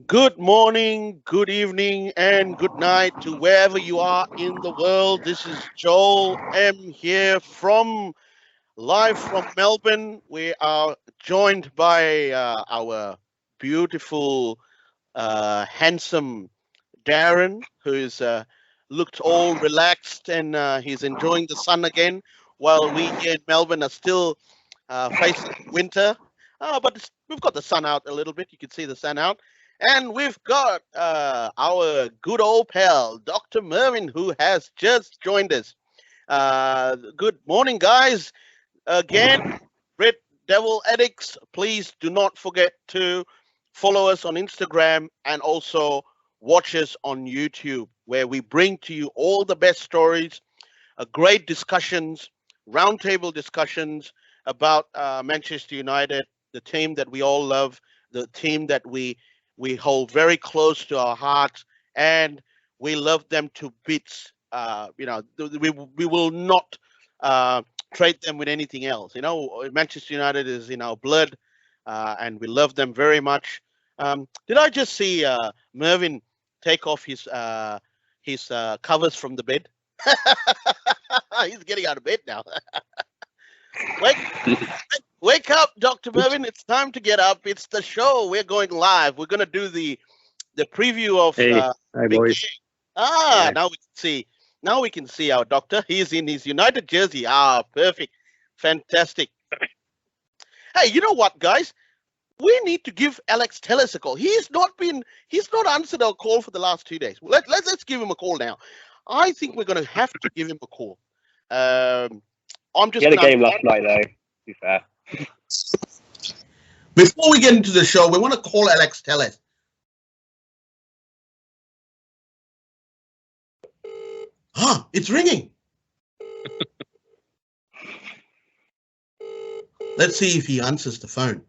Good morning, good evening, and good night to wherever you are in the world. This is Joel M here from live from Melbourne. We are joined by our beautiful, handsome Darren, who is looked all relaxed and he's enjoying the sun again, while we here in Melbourne are still facing winter. But we've got the sun out a little bit. You can see the sun out. And we've got our good old pal, Dr. Mervin, who has just joined us. Good morning, guys. Again, Red Devil Addicts, please do not forget to follow us on Instagram and also watch us on YouTube, where we bring to you all the best stories, great discussions, roundtable discussions about Manchester United, the team that we all love, the team that we hold very close to our hearts, and we love them to bits. We will not trade them with anything else. Manchester United is in our blood, and we love them very much. Did I just see Mervin take off his covers from the bed? He's getting out of bed now. wake, wake up, Dr. Mervin. It's time to get up. It's the show. We're going live. We're going to do the preview of Hey, hi big boys. game. Yeah. Now we can see. Now we can see our doctor. He's in his United jersey. Perfect. Fantastic. Hey, you know what, guys? We need to give Alex Telles a call. He's not answered our call for the last 2 days. Let's give him a call now. I think we're going to have to give him a call. I'm just He had a going game last night though, to be fair. Before we get into the show, we want to call Alex Telles. It's ringing. Let's see if he answers the phone.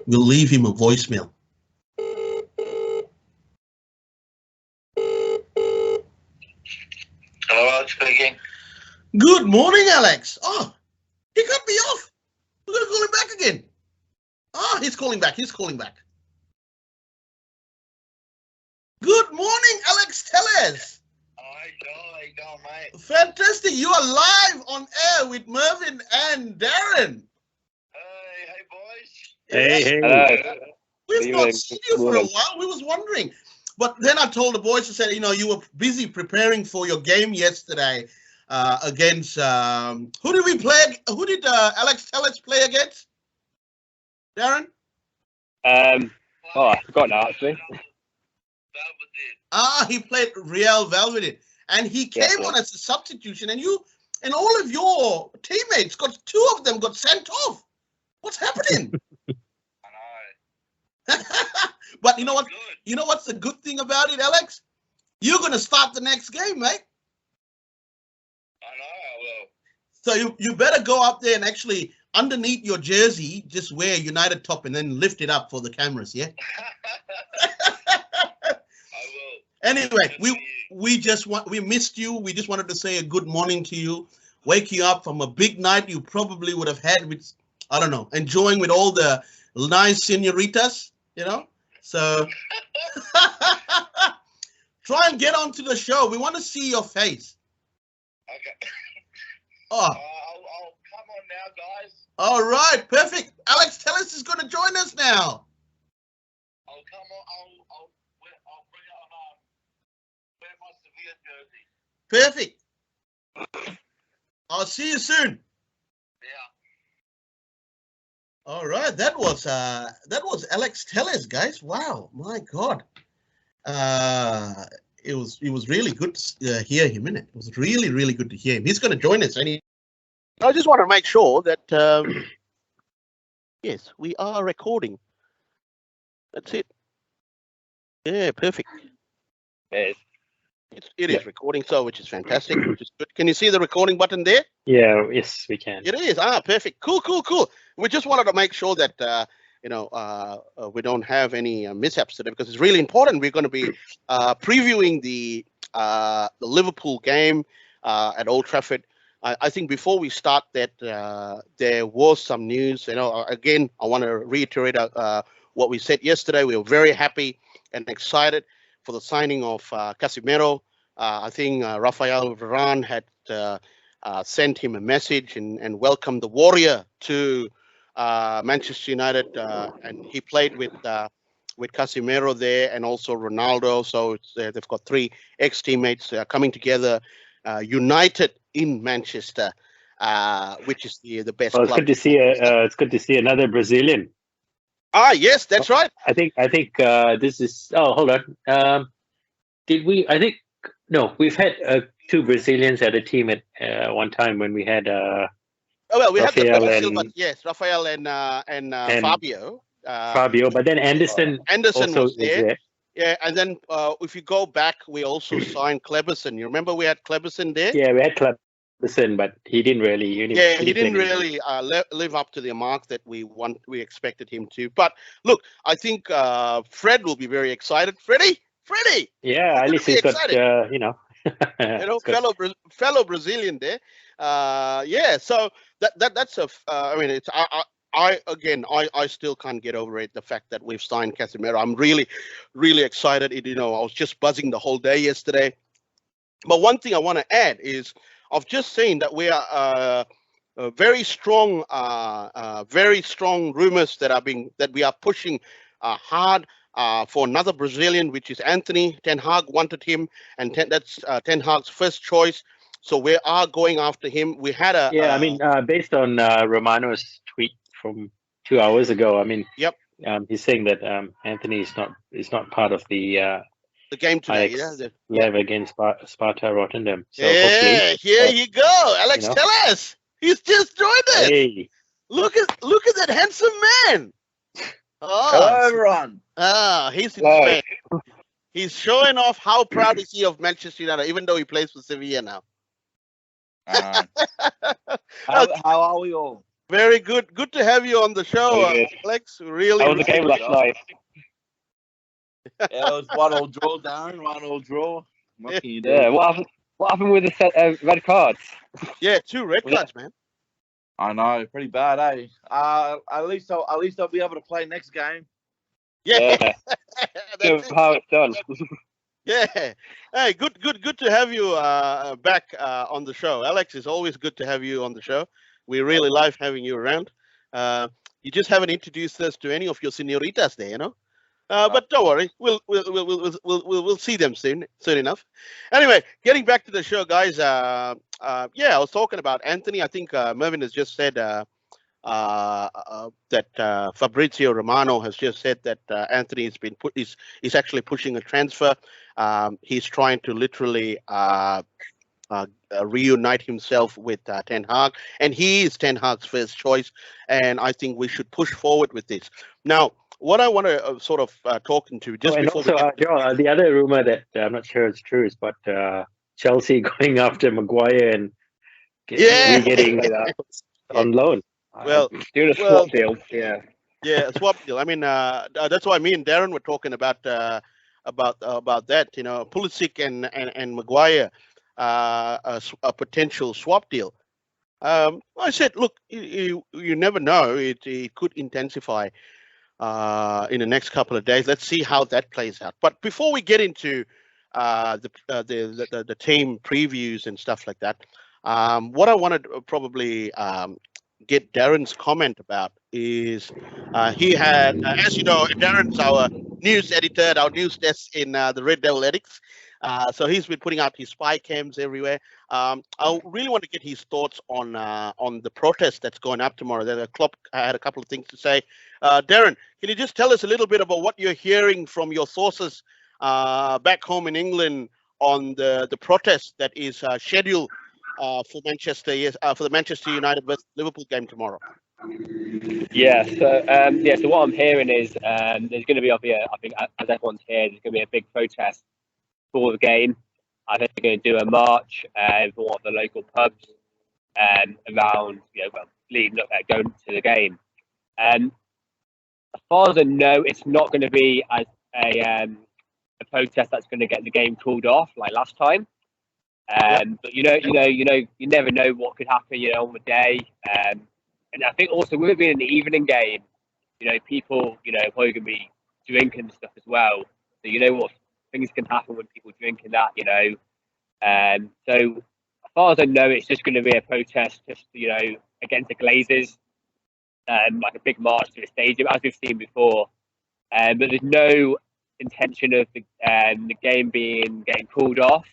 We'll leave him a voicemail. Hello, Alex speaking. Good morning, Alex. He cut me off. We're going to call him back again. He's calling back. Good morning, Alex Telles. Hi, Joel. How you going, mate? Fantastic. You are live on air with Mervin and Darren. Hey, boys. Hey. Hello. We've not Evening. seen you for a while. We was wondering. But then I told the boys, I said, you were busy preparing for your game yesterday against, who did we play? Who did Alex Telles play against? Darren? I forgot now actually. He played Real Valladolid. And he came on as a substitution, and all of your teammates two of them got sent off. What's happening? I know. But you know what? Good. You know what's the good thing about it, Alex? You're going to start the next game, mate. I know I will. So you better go up there and actually, underneath your jersey, just wear United top and then lift it up for the cameras, yeah? I will. Anyway, we missed you. We just wanted to say a good morning to you, wake you up from a big night you probably would have had with, I don't know, enjoying with all the nice senoritas, So try and get onto the show. We want to see your face. Okay. Oh, I'll come on now, guys. all right, perfect. Alex Telles is going to join us now. I'll come on. I'll bring out wear my Sevilla jersey. Perfect. I'll see you soon. Yeah. All right, that was Alex Telles, guys. Wow, my God. It was really good to hear him, innit? It was really, really good to hear him. He's going to join us. I just want to make sure that, yes, we are recording. That's it. Yeah, perfect. It It is recording, which is fantastic, which is good. Can you see the recording button there? Yeah, yes, we can. It is. Perfect. Cool. We just wanted to make sure that, we don't have any mishaps today, because it's really important. We're going to be previewing the Liverpool game at Old Trafford. I think before we start that, there was some news. Again, I want to reiterate what we said yesterday. We were very happy and excited for the signing of Casemiro. I think Rafael Varane had sent him a message and welcomed the Warrior to Manchester United, and he played with Casemiro there and also Ronaldo. So they've got three ex-teammates coming together, united in Manchester, which is the best Well, it's club. good to see. It's good to see another Brazilian. Yes, that's right. I think this is. Oh, hold on. Did we? I think no. We've had two Brazilians at a team at one time when we had. We had the Rafael Brazil, and- but yes, Rafael and Fabio. Fabio, but then Anderson also was there. Yeah, and then if you go back, we also signed Kleberson. You remember we had Kleberson there? Yeah, we had Kleberson, but he didn't really. He didn't really live up to the mark that we expected him to. But look, I think Fred will be very excited. Freddie. Yeah, at least he's got fellow Brazilian there. Yeah, so that's a. I mean, it's I still can't get over it. The fact that we've signed Casemiro, I'm really, really excited. I was just buzzing the whole day yesterday. But one thing I want to add is I've just seen that we are very strong rumors that we are pushing hard for another Brazilian, which is Anthony. Ten Hag wanted him, and that's Ten Hag's first choice. So we are going after him. We had a I mean, based on Romano's tweet from 2 hours ago, I mean, yep. He's saying that Anthony is not part of the game today. Live against Sparta Rotterdam. So yeah, here you go, Alex. Tell us. He's just joined us. Hey. Look at that handsome man. Oh, hello, everyone. He's in Spain. He's showing off how proud is he of Manchester United, even though he plays for Sevilla now. How are we all? Very good. Good to have you on the show, Alex. Really. How was the game last night? Yeah, it was 1-1 draw, Darren. 1-1 draw. What can you do? Yeah. What happened with the red cards? Yeah, 2 red cards, man. I know, pretty bad, eh? At least I'll be able to play next game. Yeah. That's how it's done. Yeah. Hey, good to have you back on the show. Alex, it's always good to have you on the show. We really like having you around. You just haven't introduced us to any of your senoritas there, but don't worry, we'll see them soon enough. Anyway, getting back to the show, guys. I was talking about Anthony. I think Mervin has just said that Fabrizio Romano has just said that Anthony has been is actually pushing a transfer. He's trying to literally reunite himself with Ten Hag, and he is Ten Hag's first choice. And I think we should push forward with this. Now, what I want to sort of talk into just before. And also, Joe, the other rumor that I'm not sure it's true is, but Chelsea going after Maguire and getting on loan. Well, doing a swap deal. Yeah, a swap deal. I mean, that's why me and Darren were talking about that. Pulisic and Maguire, a potential swap deal. I said, look, you never know. It could intensify in the next couple of days. Let's see how that plays out. But before we get into the team previews and stuff like that, what I wanted to probably get Darren's comment about is he had, as you know, Darren's our news editor at our news desk in the Red Devil Addicts. So he's been putting out his spy cams everywhere. I really want to get his thoughts on the protest that's going up tomorrow. The club had a couple of things to say. Darren, can you just tell us a little bit about what you're hearing from your sources back home in England on the protest that is scheduled for the Manchester United versus Liverpool game tomorrow? Yeah. So what I'm hearing is there's going to be, I think, as everyone's here, there's going to be a big protest for the game. I think they're going to do a march for one of the local pubs around, leading up going to the game. As far as I know, it's not going to be a protest that's going to get the game called off like last time. But you never know what could happen, on the day. And I think also with it being an evening game, people, probably gonna be drinking and stuff as well. So what things can happen when people drinking that. So as far as I know, it's just going to be a protest, just against the Glazers, like a big march to the stadium, as we've seen before. But there's no intention of the game getting called off,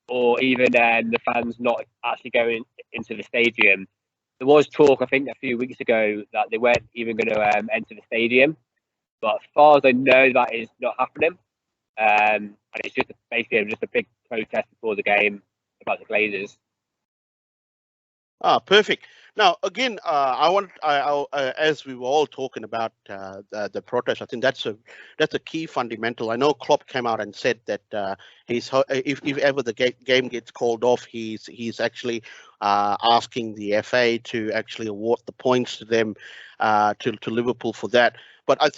or even the fans not actually going into the stadium. There was talk, I think, a few weeks ago that they weren't even going to enter the stadium. But as far as I know, that is not happening. And it's just basically just a big protest before the game about the Glazers. Perfect. Now, again, as we were all talking about the protest, I think that's a key fundamental. I know Klopp came out and said that if ever the game gets called off, he's actually asking the FA to actually award the points to them, to Liverpool for that. But I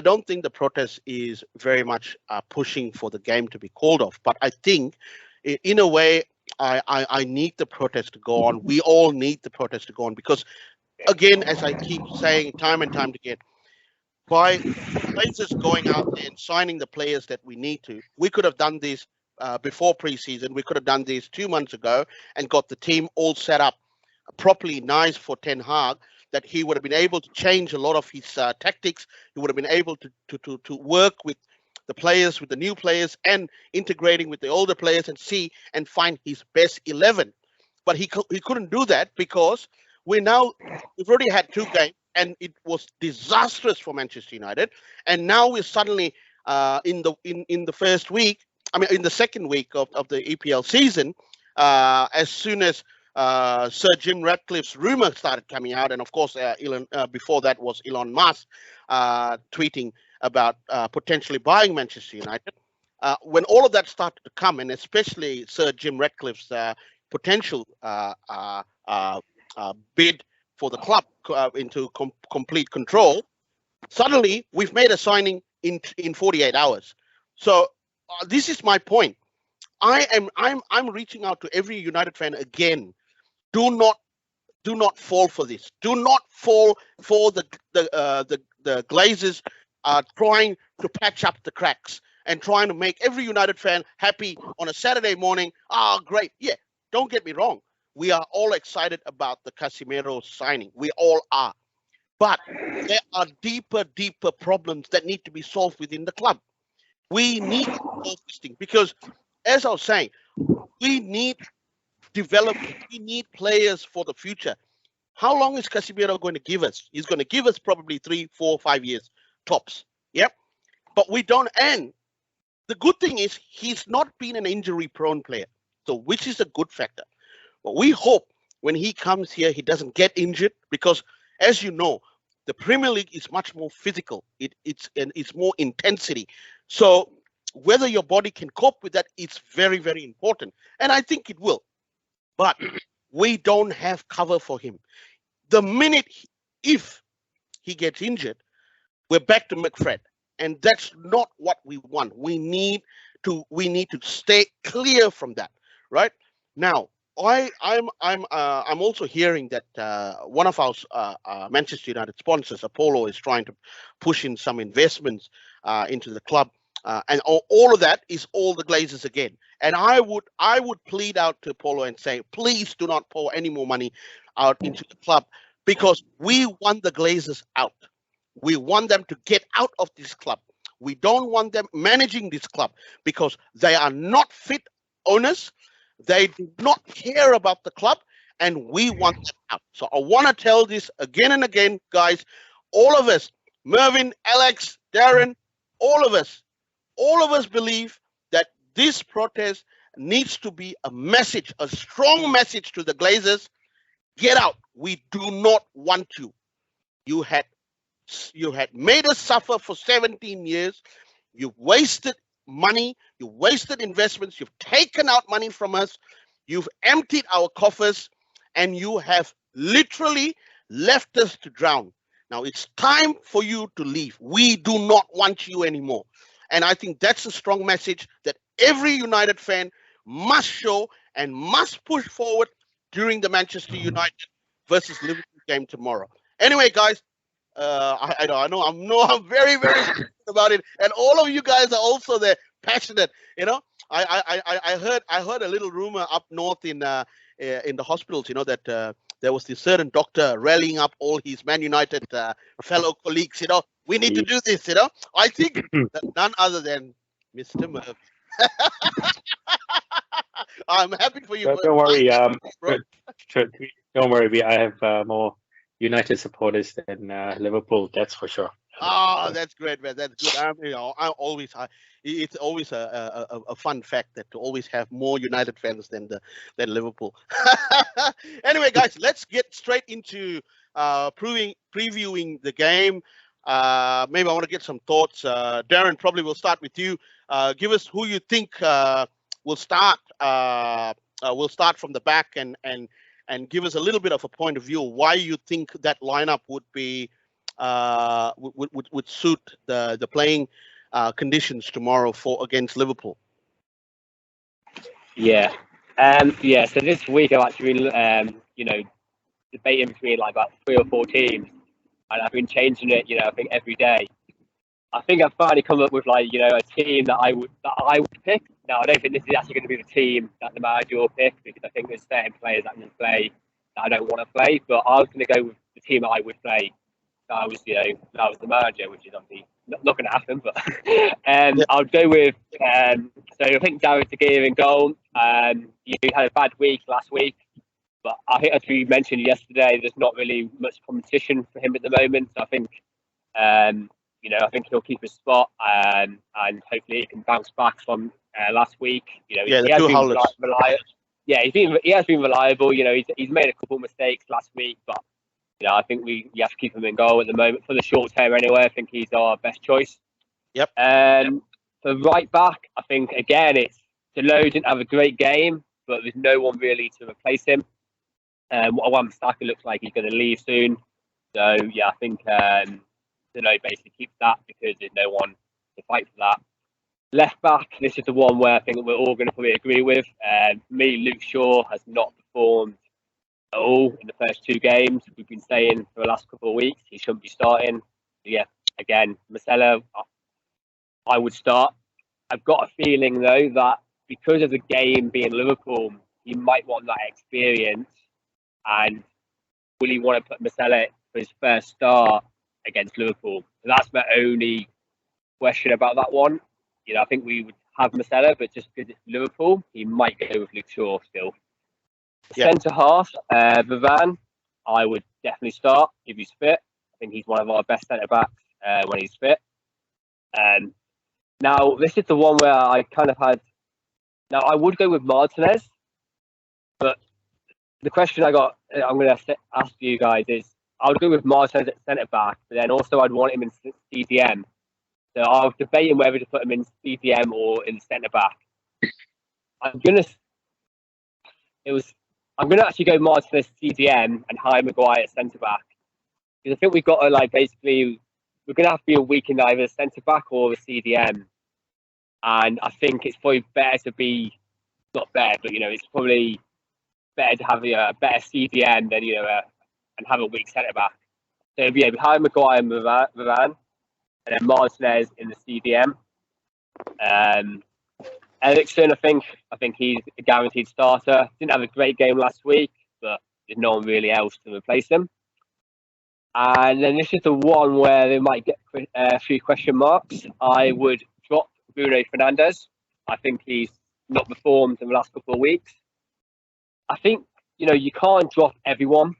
don't think the protest is very much pushing for the game to be called off. But I think, in a way, I need the protest to go on. We all need the protest to go on because, again, as I keep saying time and time again, by players going out there and signing the players that we need to, we could have done this before preseason. We could have done this 2 months ago and got the team all set up properly nice for Ten Hag, that he would have been able to change a lot of his tactics. He would have been able to work with the players, with the new players, and integrating with the older players and see and find his best 11. But he couldn't do that because we've already had 2 games and it was disastrous for Manchester United. And now we're suddenly in the first week, in the second week of the EPL season, as soon as Sir Jim Ratcliffe's rumor started coming out, and of course, before that was Elon Musk tweeting about potentially buying Manchester United. When all of that started to come, and especially Sir Jim Ratcliffe's potential bid for the club into complete control, suddenly we've made a signing in 48 hours. So this is my point. I'm reaching out to every United fan again. Do not fall for this. Do not fall for the Glazers trying to patch up the cracks and trying to make every United fan happy on a Saturday morning. Great. Yeah, don't get me wrong. We are all excited about the Casemiro signing. We all are. But there are deeper problems that need to be solved within the club. We need to solve this thing because, as I was saying, we need players for the future. How long is Casemiro going to give us? He's going to give us probably 3, 4, 5 years tops. Yep. But we don't end. The good thing is he's not been an injury-prone player, so which is a good factor. But we hope when he comes here, he doesn't get injured because, as you know, the Premier League is much more physical. It's more intensity. So whether your body can cope with that, it's very, very important. And I think it will. But we don't have cover for him. The minute, if he gets injured, we're back to McFred. And that's not what we want. We need to stay clear from that, right? Now, I'm also hearing that one of our Manchester United sponsors, Apollo, is trying to push in some investments into the club, and all of that is all the Glazers again. And I would plead out to Apollo and say, please do not pour any more money out into the club because we want the Glazers out. We want them to get out of this club. We don't want them managing this club because they are not fit owners. They do not care about the club, and we want them out. So I want to tell this again and again, guys, all of us, Mervyn, Alex, Darren, all of us believe that this protest needs to be a message, a strong message to the Glazers. Get out. We do not want you. You had made us suffer for 17 years. You've wasted money. You've wasted investments. You've taken out money from us. You've emptied our coffers, and you have literally left us to drown. Now it's time for you to leave. We do not want you anymore. And I think that's a strong message that every United fan must show and must push forward during the Manchester United versus Liverpool game tomorrow. Anyway, guys, I know I'm very very passionate about it, and all of you guys are also there passionate. You know, I heard a little rumor up north in the hospitals. You know that there was this certain doctor rallying up all his Man United fellow colleagues. You know, we need to do this. You know, I think that none other than Mr. Murphy. I'm happy for you, Don't worry, bro. don't worry. I have more United supporters than Liverpool. That's for sure. Oh, that's great, man. That's good. It's always a fun fact that to always have more United fans than Liverpool. Anyway, guys, let's get straight into previewing the game. Maybe I want to get some thoughts. Darren, probably we'll start with you. Give us who you think will start. We'll start from the back and give us a little bit of a point of view why you think that lineup would be would suit the playing conditions tomorrow against Liverpool. Yeah. So this week I've actually been, debating between like about 3 or 4 teams, and I've been changing it. I think every day. I think I've finally come up with a team that I would pick. Now I don't think this is actually going to be the team that the manager will pick, because I think there's certain players that can play that I don't want to play. But I was going to go with the team that I would play. That was the manager, which is obviously not going to happen. But I'll go with. So I think David De Gea in goal. He had a bad week last week, but I think, as we mentioned yesterday, there's not really much competition for him at the moment. So I think, I think he'll keep his spot, and hopefully he can bounce back from last week. He has been reliable. Yeah, he has been reliable. He's made a couple of mistakes last week, but. I think we have to keep him in goal at the moment for the short term anyway. I think he's our best choice. Yep. For right back, I think again Deleuze didn't have a great game, but there's no one really to replace him. Wan-Bissaka looks like he's going to leave soon, so yeah, I think Deleuze basically keeps that because there's no one to fight for that. Left back, this is the one where I think we're all going to probably agree with. For me, Luke Shaw has not performed at all in the first 2 games. We've been saying for the last couple of weeks he shouldn't be starting. Yeah, again, Marcelo, I would start. I've got a feeling though that because of the game being Liverpool, he might want that experience, and will he want to put Marcelo for his first start against Liverpool? So that's my only question about that one. I think we would have Marcelo, but just because it's Liverpool, he might go with Luke Shaw still. Yeah. Centre half, Varane, I would definitely start if he's fit. I think he's one of our best centre backs when he's fit. Now, this is the one where I kind of had. Now, I would go with Martinez, but the question I'm going to ask you guys is, I would go with Martinez at centre back, but then also I'd want him in CDM. So I was debating whether to put him in CDM or in centre back. I'm going to actually go Martinez CDM and Harry Maguire at centre back, because I think we've got to basically we're going to have to be a week in either centre back or the CDM, and I think it's probably better to be not better, but it's probably better to have a better CDM than and have a weak centre back. So it'd be Harry Maguire and Varane, and then Martinez in the CDM. Eriksen, I think he's a guaranteed starter. Didn't have a great game last week, but there's no one really else to replace him. And then this is the one where they might get a few question marks. I would drop Bruno Fernandes. I think he's not performed in the last couple of weeks. I think you can't drop everyone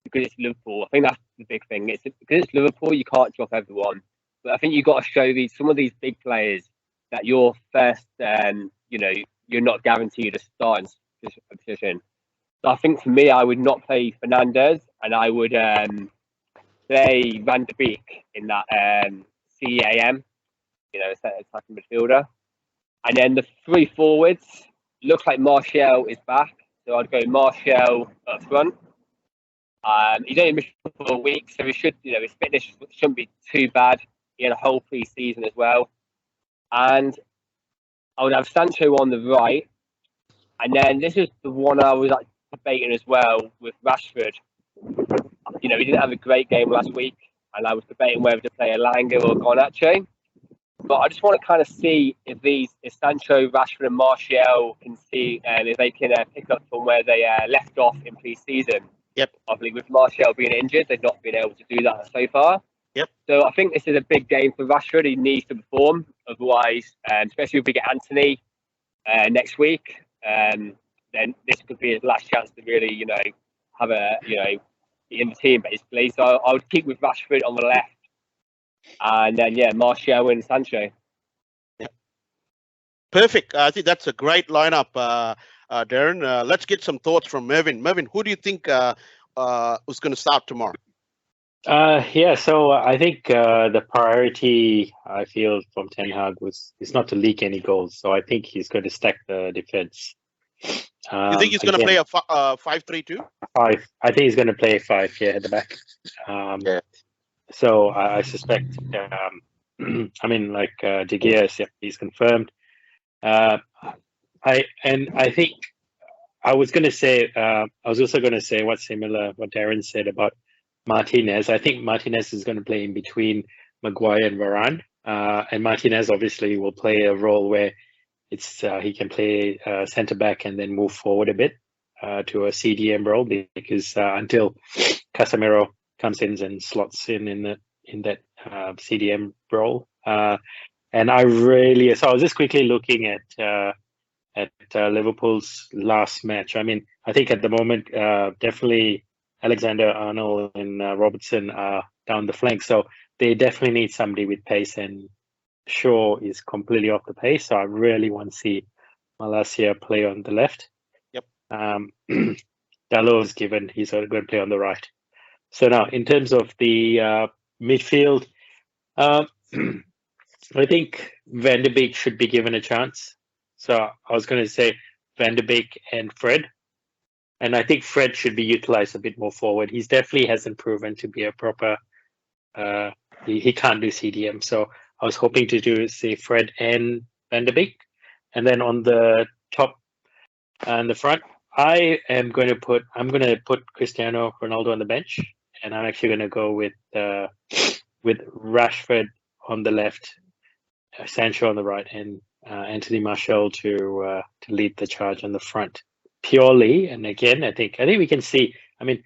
because it's Liverpool. I think that's the big thing. Because it's Liverpool, you can't drop everyone. But I think you've got to show some of these big players that you're first, you're not guaranteed a starting position. So I think for me, I would not play Fernandes, and I would play Van de Beek in that CAM, attacking midfielder. And then the 3 forwards, looks like Martial is back, so I'd go Martial up front. He's only missed a couple of weeks, so he should, his fitness shouldn't be too bad. He had a whole pre-season as well. And I would have Sancho on the right, And then this is the one I was like debating as well with Rashford. You know, he didn't have a great game last week, and I was debating whether to play Elanga or Garnacho. But I just want to kind of see if Sancho, Rashford, and Martial can see and if they can pick up from where they left off in pre-season. Yep. Obviously, with Martial being injured, they've not been able to do that so far. Yep. So I think this is a big game for Rashford. He needs to perform, otherwise, especially if we get Anthony next week, then this could be his last chance to really, you know, have a, you know, be in the team basically. So I would keep with Rashford on the left, and then Martial and Sancho. Perfect. I think that's a great lineup, Darren. Let's get some thoughts from Mervin. Mervin, who do you think was going to start tomorrow? So I think the priority I feel from Ten Hag is not to leak any goals. So I think he's going to stack the defense. You think he's going to play a 5-3-2? 5. I think he's going to play 5 at the back. So I suspect. I mean, like De Gea, he's confirmed. I think I was going to say. I was also going to say what Darren said about Martinez. I think Martinez is going to play in between Maguire and Varane, and Martinez obviously will play a role where it's he can play centre back and then move forward a bit to a CDM role because until Casemiro comes in and slots in that CDM role, and I was just quickly looking at Liverpool's last match. I mean, I think at the moment definitely Alexander-Arnold and Robertson are down the flank, so they definitely need somebody with pace, and Shaw is completely off the pace, so I really want to see Malacia play on the left. Yep. Dalot is given, he's going to play on the right. So now, in terms of the midfield, I think Van de Beek should be given a chance. So I was going to say Van de Beek and Fred. And I think Fred should be utilized a bit more forward. He definitely hasn't proven to be a proper. He can't do CDM. So I was hoping to do say Fred and Van de Beek, and then on the top and the front, I'm going to put Cristiano Ronaldo on the bench, and I'm actually going to go with Rashford on the left, Sancho on the right, and Anthony Martial to lead the charge on the front. Purely, and again, I think we can see. I mean,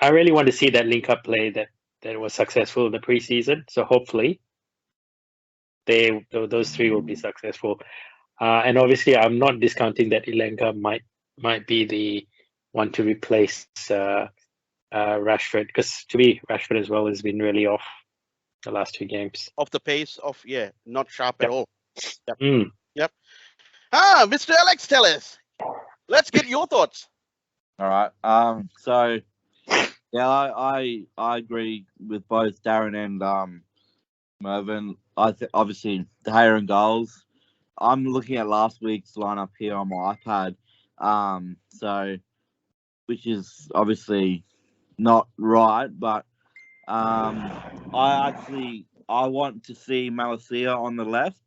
I really want to see that link-up play that was successful in the preseason. So hopefully, those three will be successful. And obviously, I'm not discounting that Elanga might be the one to replace Rashford, because to me, Rashford as well has been really off the last 2 games. Off the pace, not sharp at all. Yep. Mm. Yep. Mr. Alex, tell us. Let's get your thoughts. All right. So, yeah, I agree with both Darren and Mervin. Obviously the Gea and goals. I'm looking at last week's lineup here on my iPad. So, which is obviously not right, but I want to see Malacia on the left.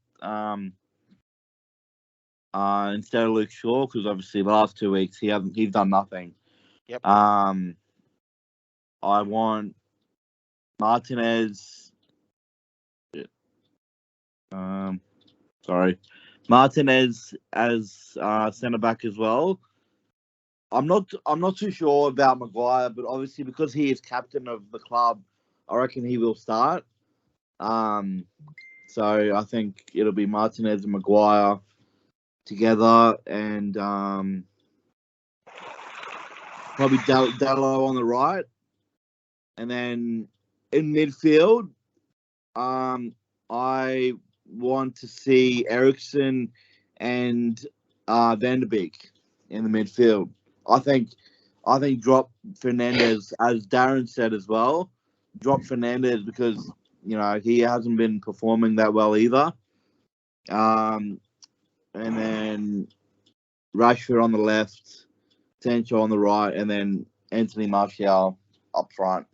Instead of Luke Shaw, because obviously the last 2 weeks he's done nothing. Yep. I want Martinez. Martinez as centre back as well. I'm not too sure about Maguire, but obviously because he is captain of the club, I reckon he will start. So I think it'll be Martinez and Maguire together, and probably Dalot on the right, and then in midfield, I want to see Eriksen and Van de Beek in the midfield. I think drop Fernandes, as Darren said as well. Drop Fernandes because he hasn't been performing that well either. And then Rashford on the left, Sancho on the right, and then Anthony Martial up front.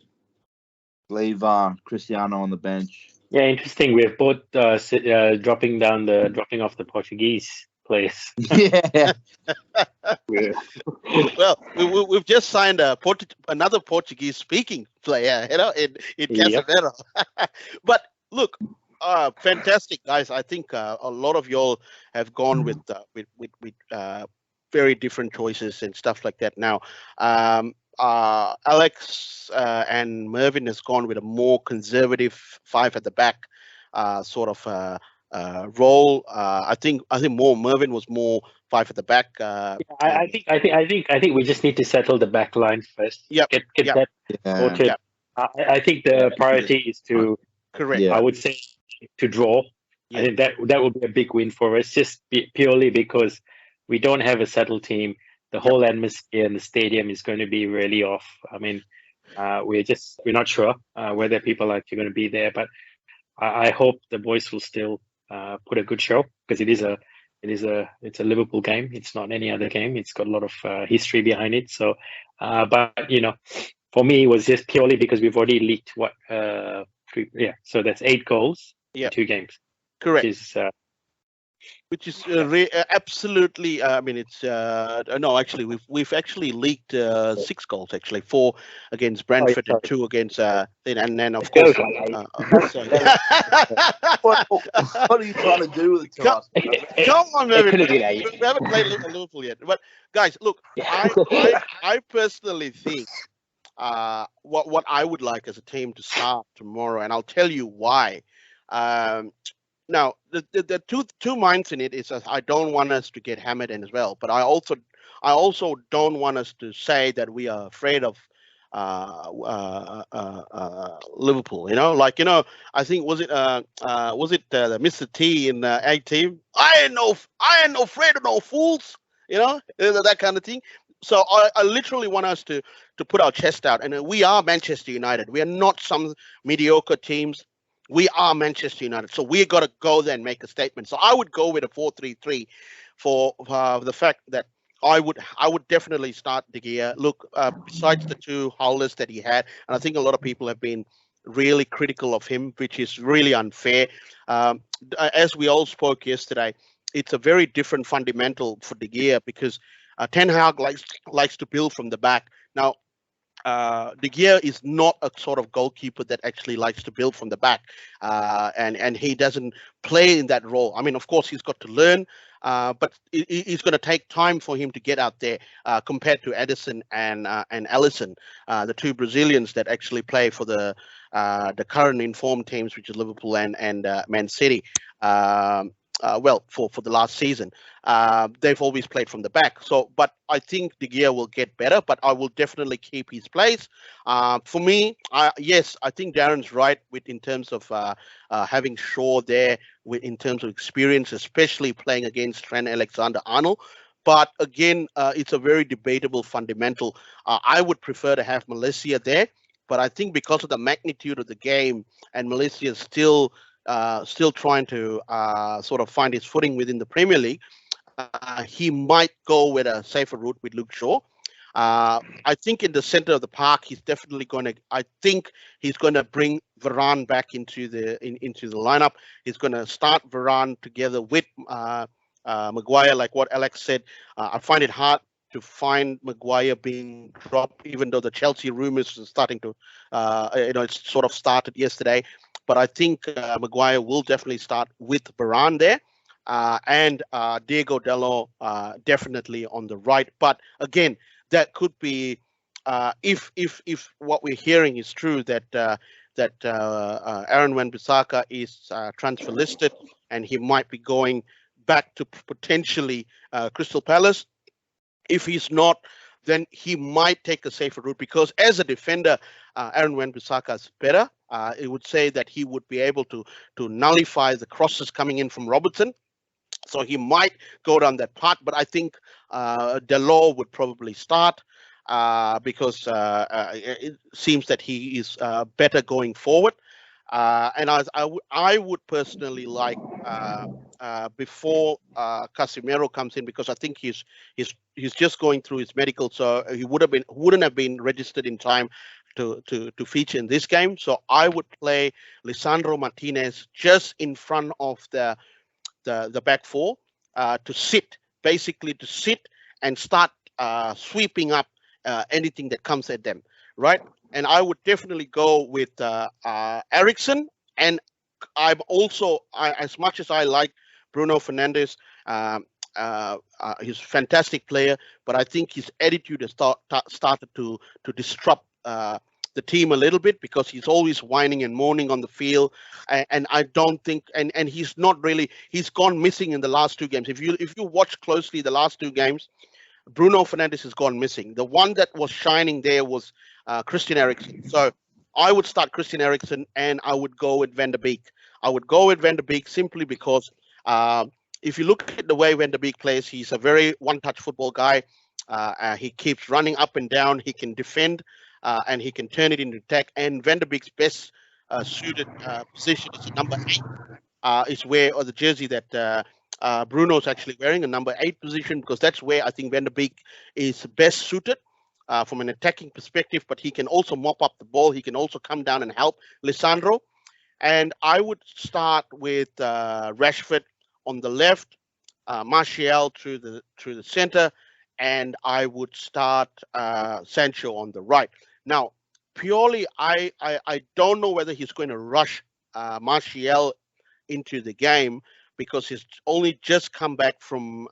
Leave Cristiano on the bench. Yeah, interesting. We're both dropping off the Portuguese place. Yeah. Well, we've just signed another Portuguese-speaking player, in Yep. Casemiro. But look, fantastic guys. I think a lot of y'all have gone with very different choices and stuff like that. Now, Alex and Mervyn has gone with a more conservative five at the back sort of role. I think more Mervyn was more five at the back. I think we just need to settle the back line first. Yep, Get yep. that Yeah. sorted. Yep. I think the priority is to, Correct. Yeah. I would say, to draw. Yeah. I think that would be a big win for us, just purely because we don't have a settled team. The whole atmosphere in the stadium is going to be really off. I mean, we're not sure whether people are actually going to be there, but I hope the boys will still put a good show, because it's a Liverpool game. It's not any other game. It's got a lot of history behind it. So, but for me, it was just purely because we've already leaked so that's 8 goals Yeah. in 2 games. Correct. Which is Absolutely. I mean, it's no. Actually, we've actually leaked 6 goals. Actually, 4 against Brentford and 2 against and then of course. What are you trying to do with it to us? Come on, It man. could have been 8. We haven't played Liverpool yet. But guys, look, I personally think what I would like as a team to start tomorrow, and I'll tell you why. Now, the two minds in it is that I don't want us to get hammered in as well, but I also don't want us to say that we are afraid of Liverpool. I think was it the Mr. T in the A team? I ain't no afraid of no fools. That kind of thing. So I literally want us to put our chest out, and we are Manchester United. We are not some mediocre teams. We are Manchester United, so we got to go there and make a statement. So I would go with a 4-3-3 for the fact that I would definitely start De Gea. Look, besides the 2 howlers that he had, and I think a lot of people have been really critical of him, which is really unfair. As we all spoke yesterday, it's a very different fundamental for De Gea, because Ten Hag likes to build from the back. Now, De Gea is not a sort of goalkeeper that actually likes to build from the back, and he doesn't play in that role. I mean, of course, he's got to learn, but it's going to take time for him to get out there compared to Edison and Alisson, the 2 Brazilians that actually play for the current informed teams, which is Liverpool and Man City. For the last season, they've always played from the back. So, but I think De Gea will get better, but I will definitely keep his place. For me, yes, I think Darren's right in terms of having Shaw there in terms of experience, especially playing against Trent Alexander-Arnold. But again, it's a very debatable fundamental. I would prefer to have Malaysia there, but I think because of the magnitude of the game and Malaysia is still trying to sort of find his footing within the Premier League, he might go with a safer route with Luke Shaw. I think in the center of the park, he's definitely going to. I think he's going to bring Varane back into the lineup. He's going to start Varane together with Maguire, like what Alex said. I find it hard to find Maguire being dropped, even though the Chelsea rumors are starting to, it's sort of started yesterday. But I think Maguire will definitely start with Varane there, and Diego Dalot definitely on the right. But again, that could be if what we're hearing is true, that Aaron Wan-Bissaka is transfer listed and he might be going back to potentially Crystal Palace. If he's not, then he might take a safer route, because as a defender, Aaron Wan-Bissaka is better. It would say that he would be able to nullify the crosses coming in from Robertson. So he might go down that path, but I think Dalot would probably start because it seems that he is better going forward. And I would personally like before Casemiro comes in, because I think he's just going through his medical, so he wouldn't have been registered in time to feature in this game. So I would play Lisandro Martinez just in front of the back 4, to sit, basically to sit and start sweeping up anything that comes at them, right? And I would definitely go with Ericsson. And I'm also, as much as I like Bruno Fernandes, he's a fantastic player, but I think his attitude has started to disrupt the team a little bit, because he's always whining and moaning on the field, and I don't think, and he's not really, he's gone missing in the last two games. If you watch closely the last two games, Bruno Fernandes has gone missing. The one that was shining there was Christian Eriksen. So I would start Christian Eriksen, and I would go with Van der Beek. I would go with Van der Beek simply because if you look at the way Van der Beek plays, he's a very one-touch football guy. He keeps running up and down. He can defend, and he can turn it into attack. And Van der Beek's best suited position is number 8. Is where, or the jersey that Bruno's actually wearing, a number 8 position, because that's where I think Van der Beek is best suited from an attacking perspective. But he can also mop up the ball. He can also come down and help Lisandro. And I would start with Rashford on the left, Martial through the center, and I would start Sancho on the right. Now, purely, I don't know whether he's going to rush Martial into the game, because he's only just come back from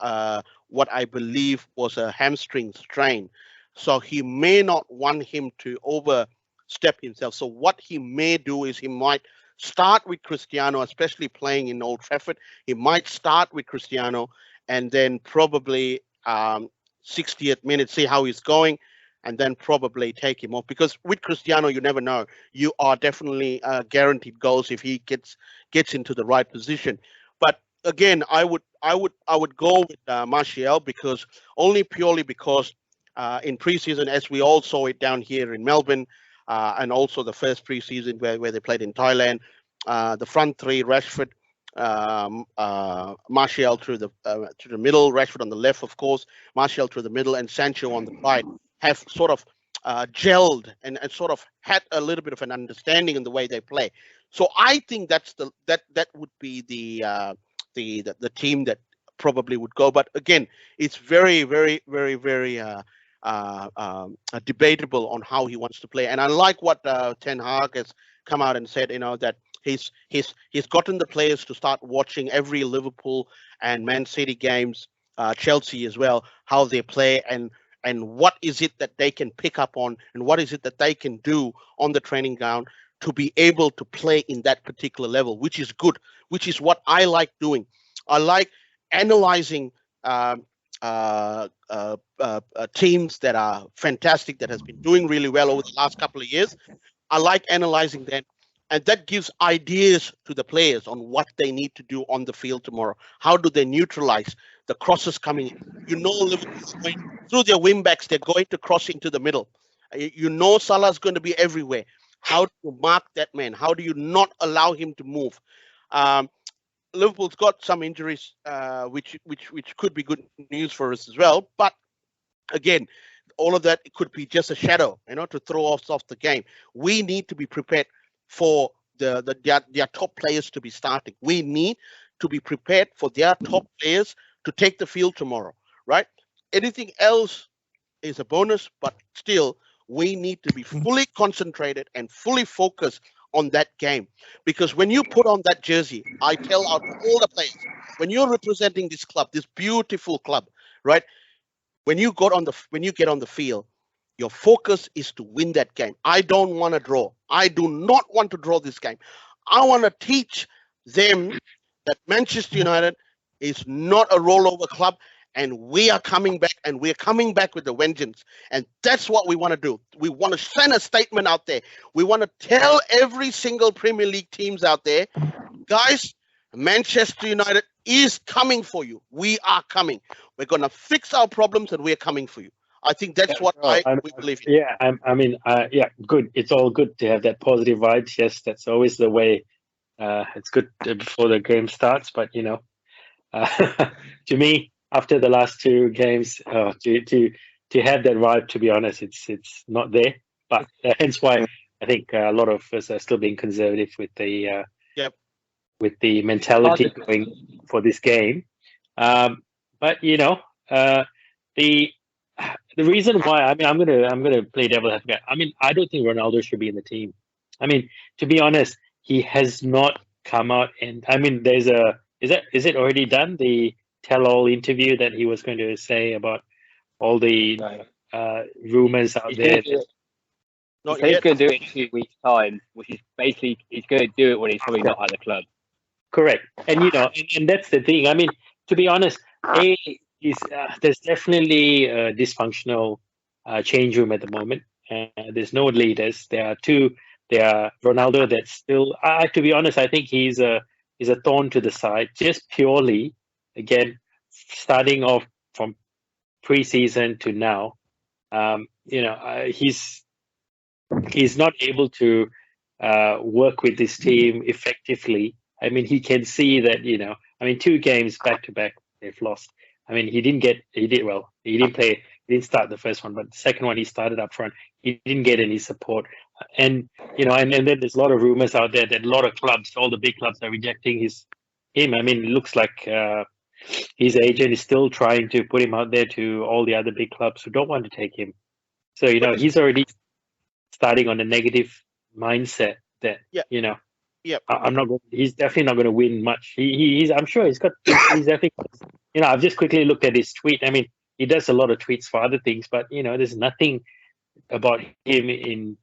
what I believe was a hamstring strain. So he may not want him to overstep himself. So what he may do is he might start with Cristiano, especially playing in Old Trafford. He might start with Cristiano, and then probably 60th minute, see how he's going, and then probably take him off. Because with Cristiano, you never know. You are definitely guaranteed goals if he gets into the right position. But again, I would go with Martial, because purely because in preseason, as we all saw it down here in Melbourne, and also the first preseason where they played in Thailand, the front three, Rashford, Martial through the middle, Rashford on the left, of course, Martial through the middle, and Sancho on the right, have sort of gelled and sort of had a little bit of an understanding in the way they play. So I think that would be the team that probably would go. But again, it's very, very, very, very debatable on how he wants to play. And I like what Ten Hag has come out and said, that he's gotten the players to start watching every Liverpool and Man City games, Chelsea as well, how they play, and what is it that they can pick up on, and what is it that they can do on the training ground to be able to play in that particular level, which is good, which is what I like doing. I like analyzing teams that are fantastic, that has been doing really well over the last couple of years. I like analyzing them, and that gives ideas to the players on what they need to do on the field tomorrow. How do they neutralize the crosses coming in? Liverpool's going through their wing backs, they're going to cross into the middle. Salah's going to be everywhere. How do you mark that man? How do you not allow him to move? Liverpool's got some injuries, which could be good news for us as well. But again, all of that could be just a shadow, to throw us off the game. We need to be prepared for their top players to be starting. We need to be prepared for their top players to take the field tomorrow, right? Anything else is a bonus, but still, we need to be fully concentrated and fully focused on that game. Because when you put on that jersey, I tell out all the players, when you're representing this club, this beautiful club, right? When you get on the field, your focus is to win that game. I don't want to draw. I do not want to draw this game. I want to teach them that Manchester United is not a rollover club, and we are coming back, and we're coming back with a vengeance. And that's what we want to do. We want to send a statement out there. We want to tell every single Premier League teams out there, guys, Manchester United is coming for you. We are coming. We're going to fix our problems, and we're coming for you. I think that's what we believe in. Yeah, good. It's all good to have that positive vibes. Yes, that's always the way. It's good before the game starts, but to me, after the last two games, to have that vibe, to be honest, it's not there. But hence why I think a lot of us are still being conservative with the mentality going for this game. But the the reason why, I mean, I'm gonna play devil advocate. I mean, I don't think Ronaldo should be in the team. I mean, to be honest, he has not come out, and I mean, there's a is it already done, the tell-all interview that he was going to say about all the No. rumors out He's going there. to do it. He Not said he's yet. going to do it in 2 weeks' time, which is basically he's going to do it when he's probably not at the club. Correct, and and that's the thing. I mean, to be honest, a is there's definitely a dysfunctional change room at the moment. There's no leaders. There are two. There are Ronaldo. That's still. To be honest, I think he's a thorn to the side. Just purely, again, starting off from preseason to now. He's not able to work with this team effectively. I mean, he can see that, I mean, 2 games back to back, they've lost. I mean, he didn't play, he didn't start the first one, but the second one, he started up front. He didn't get any support. And, and then there's a lot of rumors out there that a lot of clubs, all the big clubs are rejecting him. I mean, it looks like his agent is still trying to put him out there to all the other big clubs who don't want to take him. So, he's already starting on a negative mindset that Yeah. Yeah. I'm not. He's definitely not going to win much. He's. I'm sure he's got. He's definitely. I've just quickly looked at his tweet. I mean, he does a lot of tweets for other things, but there's nothing about him in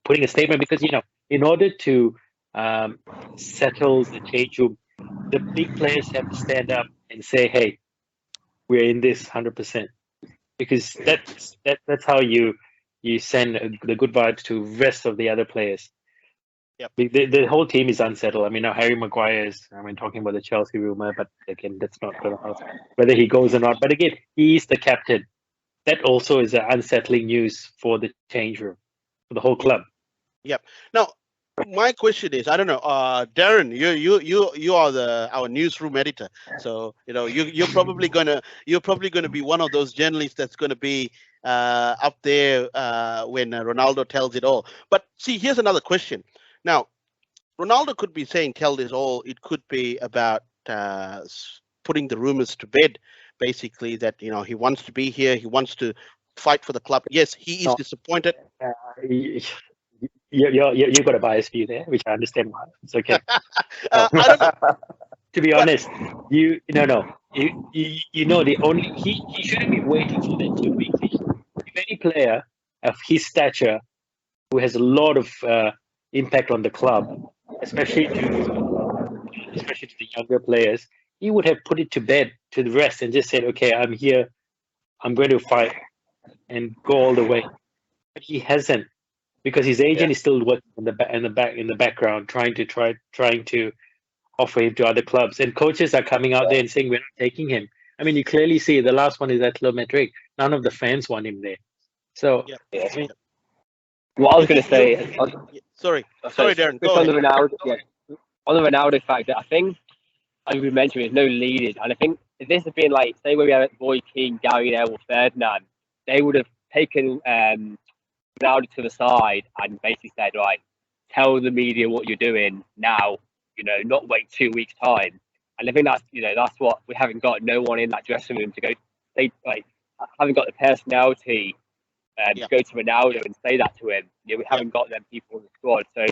putting a statement, because in order to settle the change room, the big players have to stand up and say, "Hey, we're in this 100%," because that's how you send the good vibes to rest of the other players. Yep. The whole team is unsettled. I mean, now Harry Maguire is, talking about the Chelsea rumor, but again, that's not going to help whether he goes or not. But again, he is the captain. That also is unsettling news for the change room, for the whole club. Yep. Now, my question is, I don't know, Darren, you are our newsroom editor, so you're probably gonna be one of those journalists that's gonna be up there when Ronaldo tells it all. But see, here's another question. Now, Ronaldo could be saying tell this all. It could be about putting the rumors to bed, basically, that he wants to be here, he wants to fight for the club. Yes, he is disappointed. You've got a biased view there, which I understand why. It's okay. I don't know. To be honest, the only he shouldn't be waiting for that 2 weeks. If any player of his stature who has a lot of impact on the club, especially to the younger players, he would have put it to bed, to the rest, and just said, "Okay, I'm here. I'm going to fight and go all the way." But he hasn't, because his agent is still working in the background, trying to offer him to other clubs, and coaches are coming out there and saying, "We're not taking him." I mean, you clearly see the last one is Atletico Madrid. None of the fans want him there. So, I mean, what I was going to say, sorry, Darren. Go on the Ronaldo, on the Ronaldo factor, I think, as we mentioned, there's no leaders, and I think if this had been like, say, where we had Roy Keane, Gary Neville, Ferdinand, they would have taken Ronaldo to the side and basically said, "Right, tell the media what you're doing now. Not wait 2 weeks time." And I think that's what we haven't got. No one in that dressing room to go. They haven't got the personality to go to Ronaldo and say that to him. We haven't got them people in the squad, so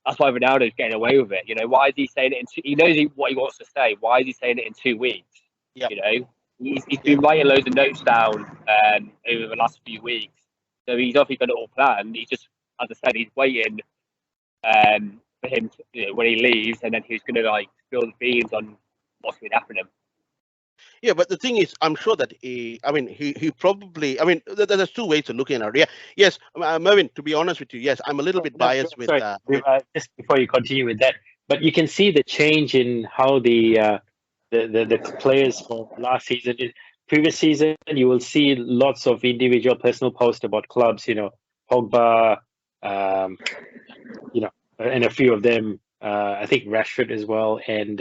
that's why Ronaldo's getting away with it. Why is he saying it he knows what he wants to say. Why is he saying it in 2 weeks? Yep. He's been writing loads of notes down over the last few weeks. So he's obviously got it all planned. He's just, as I said, he's waiting for him to, when he leaves, and then he's going to spill the beans on what's going to happen to him. Yeah, but the thing is, I'm sure that he probably, there's 2 ways of looking at it. Yeah, yes, Mervin, to be honest with you, yes, I'm a little bit biased with. Just before you continue with that, but you can see the change in how the players from last season. Previous season, you will see lots of individual personal posts about clubs. Pogba, and a few of them. I think Rashford as well, and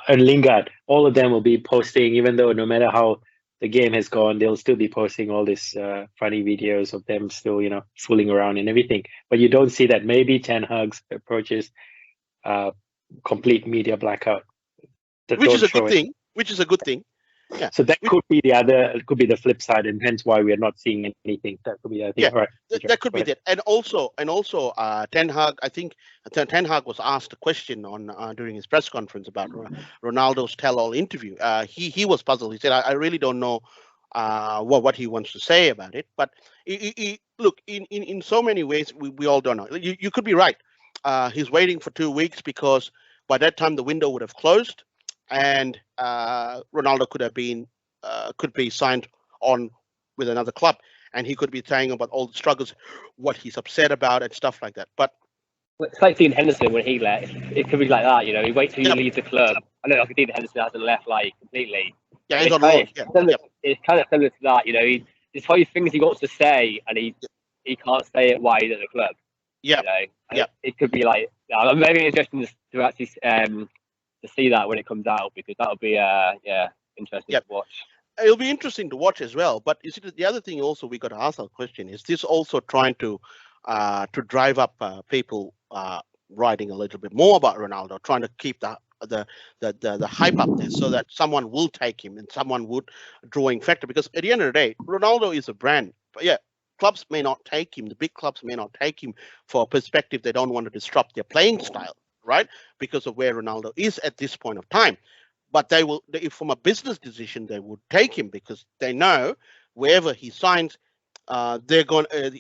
Lingard. All of them will be posting, even though no matter how the game has gone, they'll still be posting all these funny videos of them still, fooling around and everything. But you don't see that. Maybe Ten Hag's approaches complete media blackout. that which is don't a good show it. thing. Which is a good thing. Yeah. So that Which, could be the flip side, and hence why we are not seeing anything. That could be the other thing. yeah, All right. that could be that. And also, Ten Hag. I think Ten Hag was asked a question on during his press conference about Ronaldo's tell-all interview. He was puzzled. He said, "I really don't know what he wants to say about it." But look, in so many ways, we all don't know. You could be right. He's waiting for 2 weeks because by that time the window would have closed, and Ronaldo could be signed on with another club, and he could be saying about all the struggles, what he's upset about, and stuff like that. But It's like Dean Henderson when he left. It could be like that, you know. He waits till you yep, leave the club. I know, like Dean Henderson hasn't left like completely. yeah, But he's on loan. Yeah, yep, it's kind of similar to that, you know. There's probably things he wants to say, and he can't say it while he's at the club. yeah, You know, and yeah. it could be like. I'm very interested to actually to see that when it comes out, because that'll be interesting Yep. to watch. It'll be interesting to watch as well. But you see, the other thing also we got to ask our question is this also trying to drive up people writing a little bit more about Ronaldo, trying to keep the hype up there so that someone will take him and someone would drawing factor. Because at the end of the day, Ronaldo is a brand. But yeah, clubs may not take him. The big clubs may not take him for a perspective. They don't want to disrupt their playing style, right? Because of where Ronaldo is at this point of time. But if from a business decision, they would take him because they know wherever he signs, they're going. They're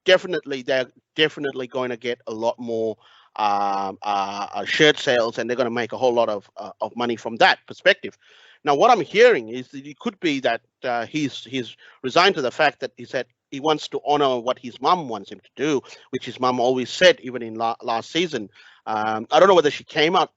definitely going to get a lot more shirt sales, and they're going to make a whole lot of money from that perspective. Now, what I'm hearing is that it could be that he's resigned to the fact that he said he wants to honor what his mum wants him to do, which his mum always said, even in last season. I don't know whether she came out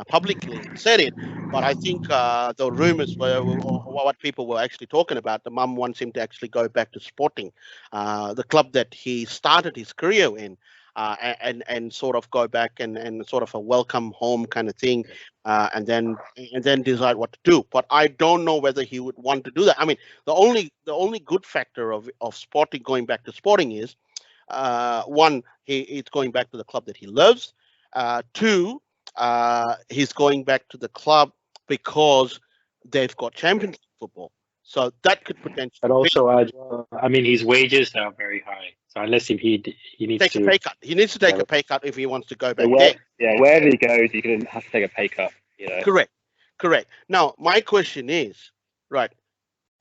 publicly and said it, but I think the rumors were what people were actually talking about. The mum wants him to actually go back to Sporting, the club that he started his career in, and sort of go back and sort of a welcome home kind of thing, and then decide what to do. But I don't know whether he would want to do that. I mean, the only good factor of Sporting going back to Sporting is one, it's going back to the club that he loves. Two, he's going back to the club because they've got Champions League football. So that could potentially But also, I mean, his wages are very high. So unless he needs take to a pay cut. He needs to take a pay cut if he wants to go back Where, there. wherever he goes, he's going to have to take a pay cut. You know. Correct. Now, my question is, right,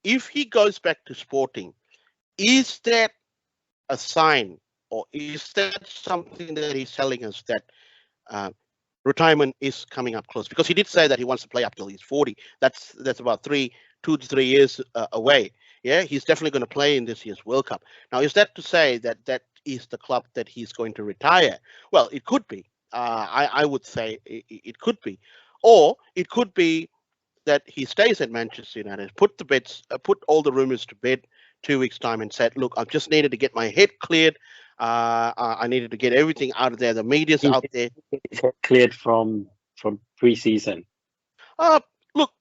if he goes back to Sporting, is that a sign or is that something that he's telling us that retirement is coming up close? Because he did say that he wants to play up till he's 40. That's about 2 to 3 years away. Yeah, he's definitely going to play in this year's World Cup. Now, is that to say that that is the club that he's going to retire? Well, it could be. I would say it could be, or it could be that he stays at Manchester United, put all the rumors to bed 2 weeks time, and said, "Look, I just needed to get my head cleared. I needed to get everything out of there. The media's out there." He's cleared from pre-season. Look,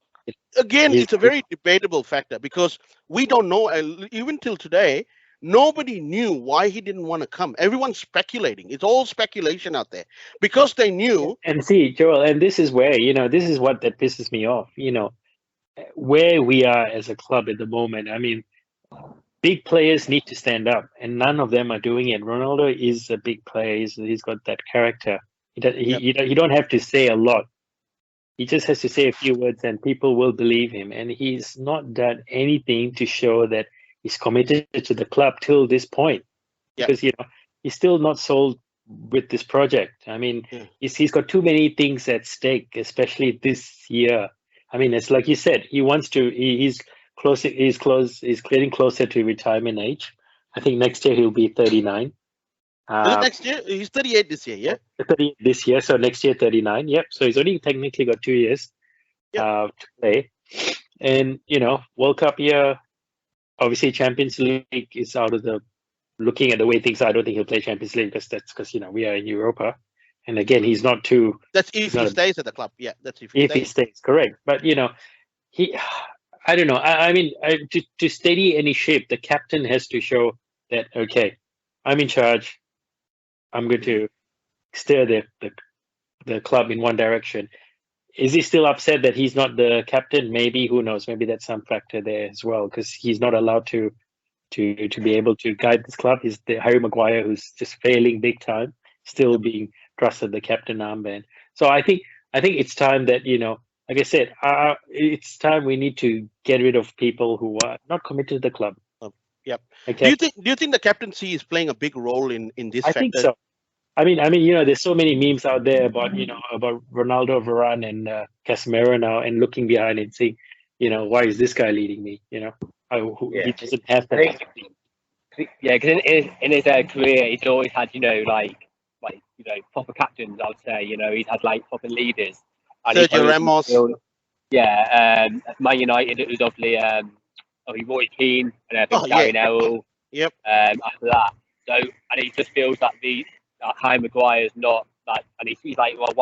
again, it's a very debatable factor because we don't know. Even till today, nobody knew why he didn't want to come. Everyone's speculating. It's all speculation out there because they knew. And see, Joel, and this is where, this is what that pisses me off. Where we are as a club at the moment. I mean, big players need to stand up, and none of them are doing it. Ronaldo is a big player. He's got that character. You don't have to say a lot. He just has to say a few words, and people will believe him. And he's not done anything to show that he's committed to the club till this point, because he's still not sold with this project. I mean, he's got too many things at stake, especially this year. I mean, it's like you said, he wants to. He's getting closer to retirement age. I think next year he'll be 39. Next year he's 38 this year. Yeah, 38 this year. So next year 39. Yep. So he's only technically got 2 years to play. And World Cup year, obviously Champions League is out of the. Looking at the way things are, I don't think he'll play Champions League because we are in Europa. And again, he's not too. That's if he stays at the club. Yeah, that's if he stays. Correct. But he. I don't know. I mean, to steady any ship, the captain has to show that, okay, I'm in charge. I'm going to steer the club in one direction. is he still upset that he's not the captain? Maybe, who knows? Maybe that's some factor there as well, because he's not allowed to be able to guide this club. He's the Harry Maguire, who's just failing big time, still being trusted the captain armband. So I think it's time that, like I said, it's time we need to get rid of people who are not committed to the club. Yep. Okay. Do you think the captaincy is playing a big role in this I factor? think so. I mean, there's so many memes out there about about Ronaldo, Varane, and Casemiro now, and looking behind and saying, why is this guy leading me? He doesn't have that. Yeah, because in his career, he's always had proper captains. I would say he's had like proper leaders. And Sergio Ramos. Man United, it was obviously Roy Keane and I think Gary Neville. Yep. After that, so and he just feels that Harry Maguire is not like, and he's like, well,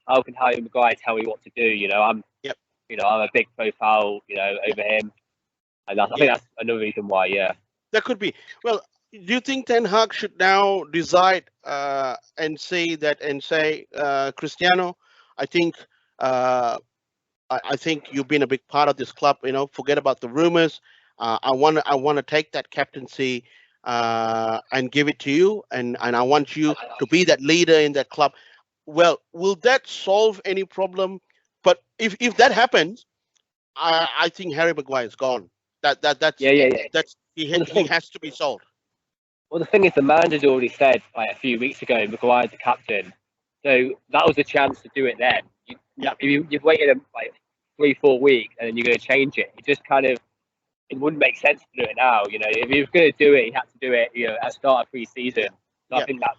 how can Harry Maguire tell me what to do? I'm a big profile, over him, and I think that's another reason why. Yeah, that could be. Well, do you think Ten Hag should now decide and say Cristiano, I think you've been a big part of this club. Forget about the rumors. I want to take that captaincy and give it to you, and I want you to be that leader in that club. Well, will that solve any problem? But if that happens, I think Harry Maguire is gone. He has to be sold. Well, the thing is, the manager's already said a few weeks ago Maguire's the captain, so that was a chance to do it then. You've waited 3-4 weeks and then you're going to change it. It just kind of, it wouldn't make sense to do it now. If he was going to do it, he had to do it at the start of pre-season. So I think that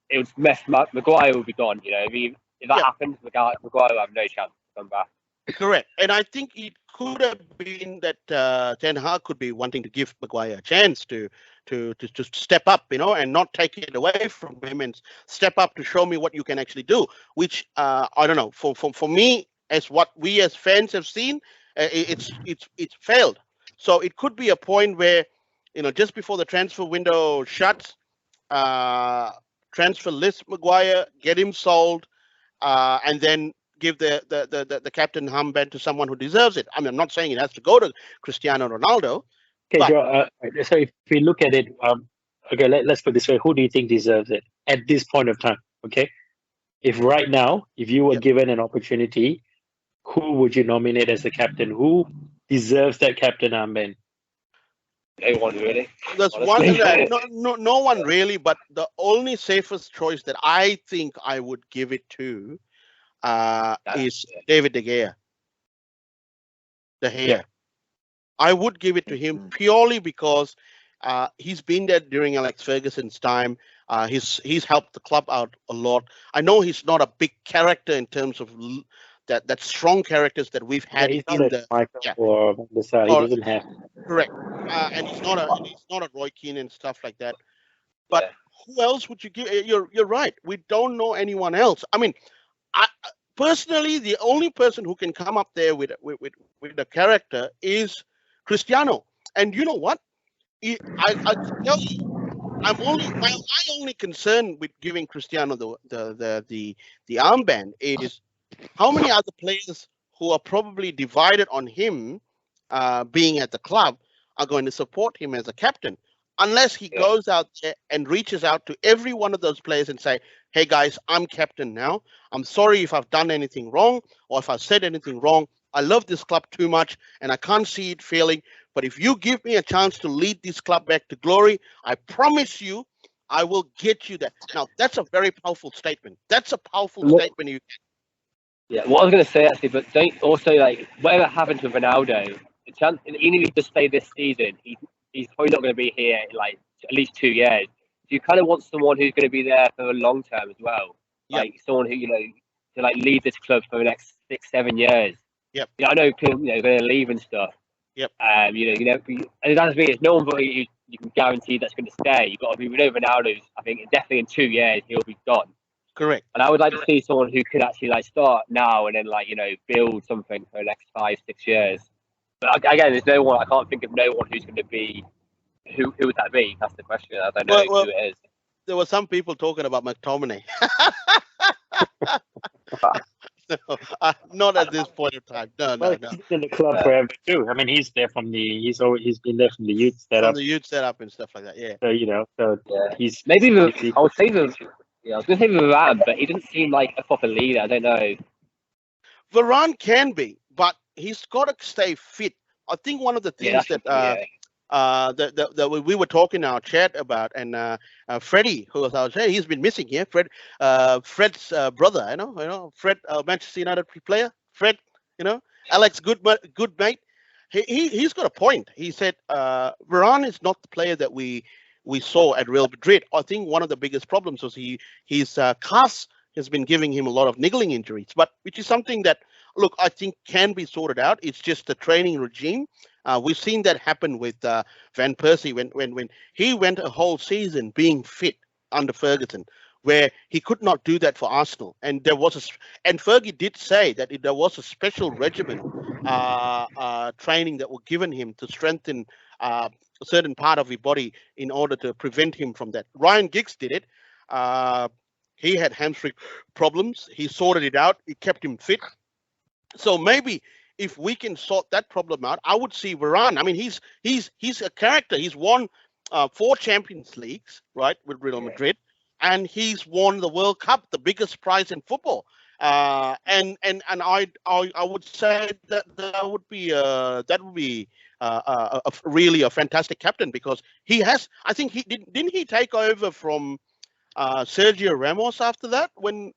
it would mess up. Maguire would be gone. If that happens, Maguire will have no chance to come back. Correct. And I think it could have been that Ten Hag could be wanting to give Maguire a chance to step up, and not take it away from him, and step up to show me what you can actually do. Which I don't know. For me, as what we as fans have seen, it's failed. So it could be a point where, just before the transfer window shuts, transfer list Maguire, get him sold, and then give the captain armband to someone who deserves it. I mean, I'm not saying it has to go to Cristiano Ronaldo. Okay, Joe, so if we look at it, let's put it this way: who do you think deserves it at this point of time? Okay, if right now, if you were given an opportunity, who would you nominate as the captain? Who deserves that captain armband? No one really. There's no one really, but the only safest choice that I think I would give it to is David De Gea. I would give it to him purely because he's been there during Alex Ferguson's time. He's helped the club out a lot. I know he's not a big character in terms of that strong characters that we've had he's in the or the side. He doesn't have. Correct. And he's not a Roy Keane and stuff like that. But who else would you give? You're right. We don't know anyone else. I mean, personally, the only person who can come up there with a character is Cristiano. And you know what? I tell you, my only concern with giving Cristiano the armband is how many other players who are probably divided on him being at the club are going to support him as a captain, unless he goes out there and reaches out to every one of those players and say, hey guys, I'm captain now. I'm sorry if I've done anything wrong or if I've said anything wrong. I love this club too much and I can't see it failing. But if you give me a chance to lead this club back to glory, I promise you, I will get you there. Now, that's a very powerful statement. That's a powerful statement. Yeah, what I was going to say actually, but don't also whatever happens with Ronaldo, the chance, even if he just stay this season, he's probably not going to be here in at least 2 years. So you kind of want someone who's going to be there for the long term as well, someone who to lead this club for the next 6-7 years. Yep. I know people going to leave and stuff. Yep. And it doesn't mean it's no one you can guarantee that's going to stay. You've got to be with Ronaldo. I think definitely in 2 years he'll be gone. Correct. And I would like to see someone who could actually start now and then build something for the next 5-6 years. But again, there's no one. I can't think of no one who's going to be. Who would that be? That's the question. I don't know who it is. There were some people talking about McTominay. Not at this point in time. No, Well, no, no. he's been in the club forever too. I mean, he's there from the he's been there from the youth From setup. the youth setup and stuff like that. Yeah. So so Yeah. he's Maybe obviously I would say the yeah, I was gonna say Varane, but he doesn't seem like a proper leader. I don't know. Varane can be, but he's got to stay fit. I think one of the Yeah, things that's that true. Yeah. that we were talking in our chat about, and Freddie, who was our chat, he's been missing here. Fred's brother, Fred, Manchester United player, Fred, Alex, good mate. He's got a point. He said Varane is not the player that we saw at Real Madrid. I think one of the biggest problems was his calves has been giving him a lot of niggling injuries, but which is something that, look, I think can be sorted out. It's just the training regime. We've seen that happen with Van Persie when he went a whole season being fit under Ferguson, where he could not do that for Arsenal. And and Fergie did say that there was a special regimen training that were given him to strengthen a certain part of his body in order to prevent him from that. Ryan Giggs did it. He had hamstring problems. He sorted it out. It kept him fit. So maybe if we can sort that problem out, I would see Varane. I mean, he's a character. He's won 4 Champions Leagues, right, with Real Madrid, and he's won the World Cup, the biggest prize in football. And I would say that would be really a fantastic captain, because he has. I think didn't he take over from Sergio Ramos after that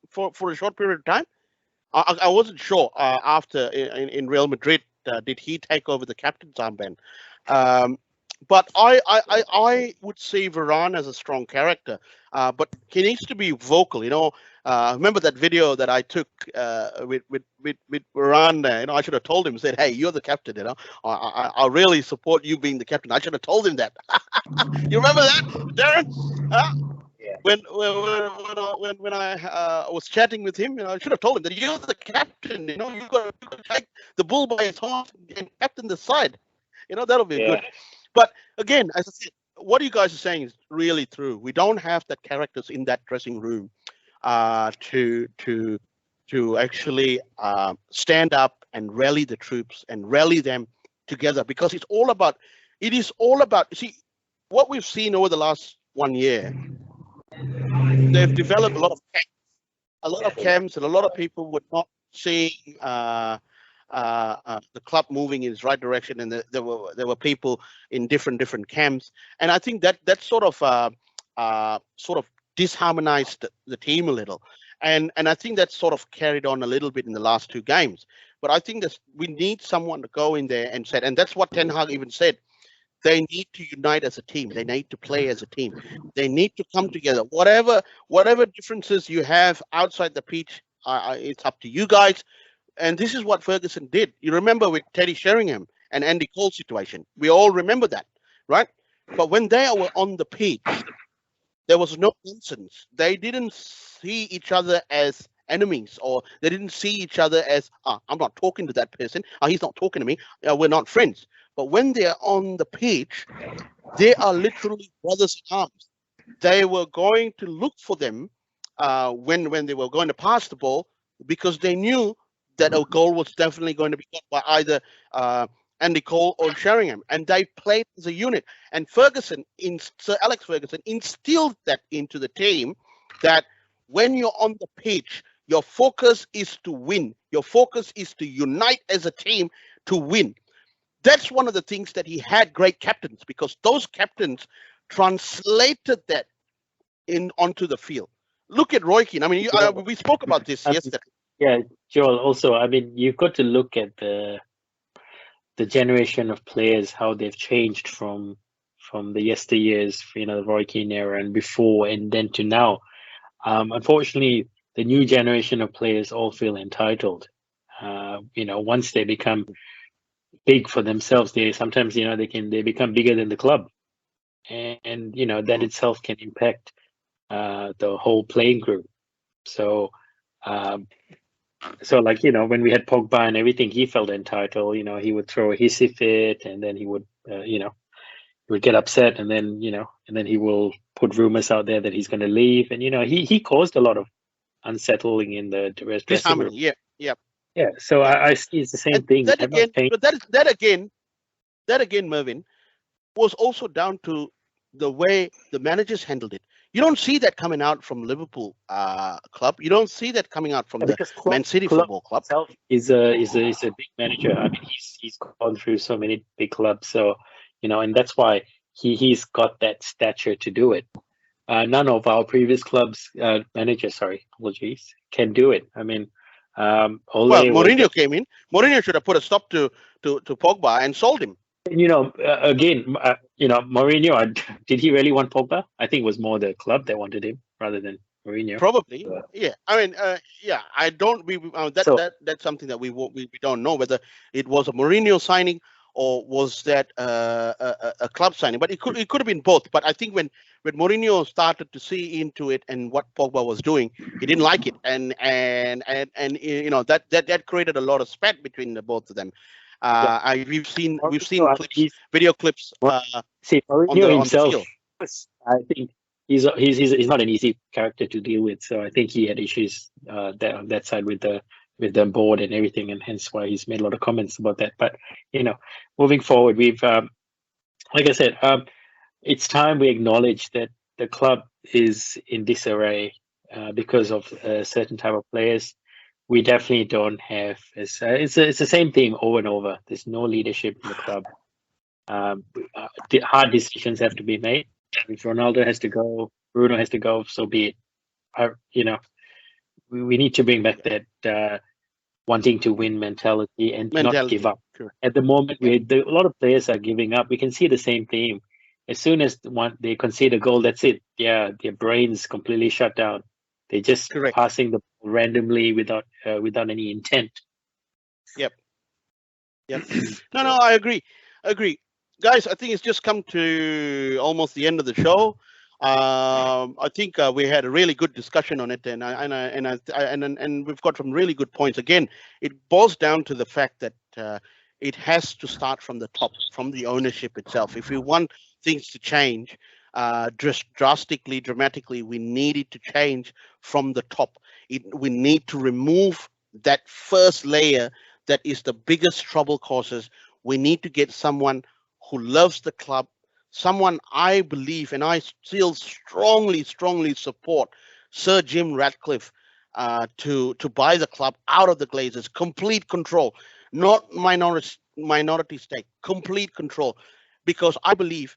for a short period of time. I wasn't sure after in Real Madrid did he take over the captain's armband. But I would see Varane as a strong character, but he needs to be vocal. Remember that video that I took with Varane there? I should have told him, said, "Hey, you're the captain. I really support you being the captain." I should have told him that. You remember that, Darren? When I was chatting with him, I should have told him that you're the captain. You've got to take the bull by his horns and captain the side. That'll be good. But again, as I said, what you guys are saying is really true. We don't have that characters in that dressing room to actually stand up and rally the troops and rally them together, because it is all about. See, what we've seen over the last 1 year. They've developed a lot of camps, and a lot of people were not seeing the club moving in its right direction, and there were people in different camps, and I think that sort of disharmonized the team a little, and I think that sort of carried on a little bit in the last 2 games. But I think that we need someone to go in there and and that's what Ten Hag even said. They need to unite as a team. They need to play as a team. They need to come together. Whatever differences you have outside the pitch, it's up to you guys. And this is what Ferguson did. You remember with Teddy Sheringham and Andy Cole situation. We all remember that, right? But when they were on the pitch, there was no nonsense. They didn't see each other as enemies, or they didn't see each other as, I'm not talking to that person. He's not talking to me. We're not friends. But when they're on the pitch, they are literally brothers in arms. They were going to look for them when they were going to pass the ball, because they knew that a goal was definitely going to be got by either Andy Cole or Sheringham, and they played as a unit. And Sir Alex Ferguson instilled that into the team, that when you're on the pitch, your focus is to win. Your focus is to unite as a team to win. That's one of the things that he had great captains, because those captains translated that onto the field. Look at Roy Keane. I mean, we spoke about this yesterday. Yeah, Joel. Also, I mean, you've got to look at the generation of players, how they've changed from the yesteryears, the Roy Keane era and before, and then to now. Unfortunately, the new generation of players all feel entitled. Once they become big for themselves, they sometimes they become bigger than the club, and that itself can impact the whole playing group. So like when we had Pogba and everything, he felt entitled. He would throw a hissy fit, and then he would he would get upset, and then he will put rumors out there that he's going to leave, and he caused a lot of unsettling in the dressing room. Yeah. Yep. Yeah. So Yep. I see it's the same And thing. that They're not again, paying. but that again, Mervin, was also down to the way the managers handled it. You don't see that coming out from Liverpool club. You don't see that coming out from the Because Man City Klopp Football Club. himself is a big manager. I mean, he's gone through so many big clubs, so and that's why he's got that stature to do it. None of our previous clubs managers, sorry, apologies, can do it. I mean, Well, Ole was Mourinho came in. Mourinho should have put a stop to Pogba and sold him. again, Mourinho. Did he really want Pogba? I think it was more the club that wanted him rather than Mourinho. Probably, yeah. I mean, yeah. I don't. So That's something that we don't know whether it was a Mourinho signing or was that a club signing. But it could have been both. But I think when Mourinho started to see into it and what Pogba was doing, he didn't like it, and that created a lot of spat between the both of them. yeah, We've seen Mourinho, clips, video clips see, on Mourinho the himself, field. I think he's not an easy character to deal with. So I think he had issues on that side with the board and everything, and hence why he's made a lot of comments about that. But moving forward, we've like I said, it's time we acknowledge that the club is in disarray because of a certain type of players. We definitely don't have. It's the same thing over and over. There's no leadership in the club. Hard decisions have to be made. If Ronaldo has to go, Bruno has to go, so be it. We need to bring back that wanting to win mentality and not give Mentality. up. Correct. At the moment, Yeah. a lot of players are giving up. We can see the same theme. As soon as they concede a goal, that's it. Yeah, their brains completely shut down. They're just Correct. passing the ball randomly without any intent. Yep. No, I agree. Guys, I think it's just come to almost the end of the show. I think we had a really good discussion on it, and we've got some really good points. Again, it boils down to the fact that it has to start from the top, from the ownership itself. If we want things to change dramatically, we need it to change from the top. We need to remove that first layer that is the biggest trouble causes. We need to get someone who loves the club, someone I believe and I still strongly support Sir Jim Ratcliffe to buy the club out of the Glazers. Complete control, not minority stake, complete control. Because I believe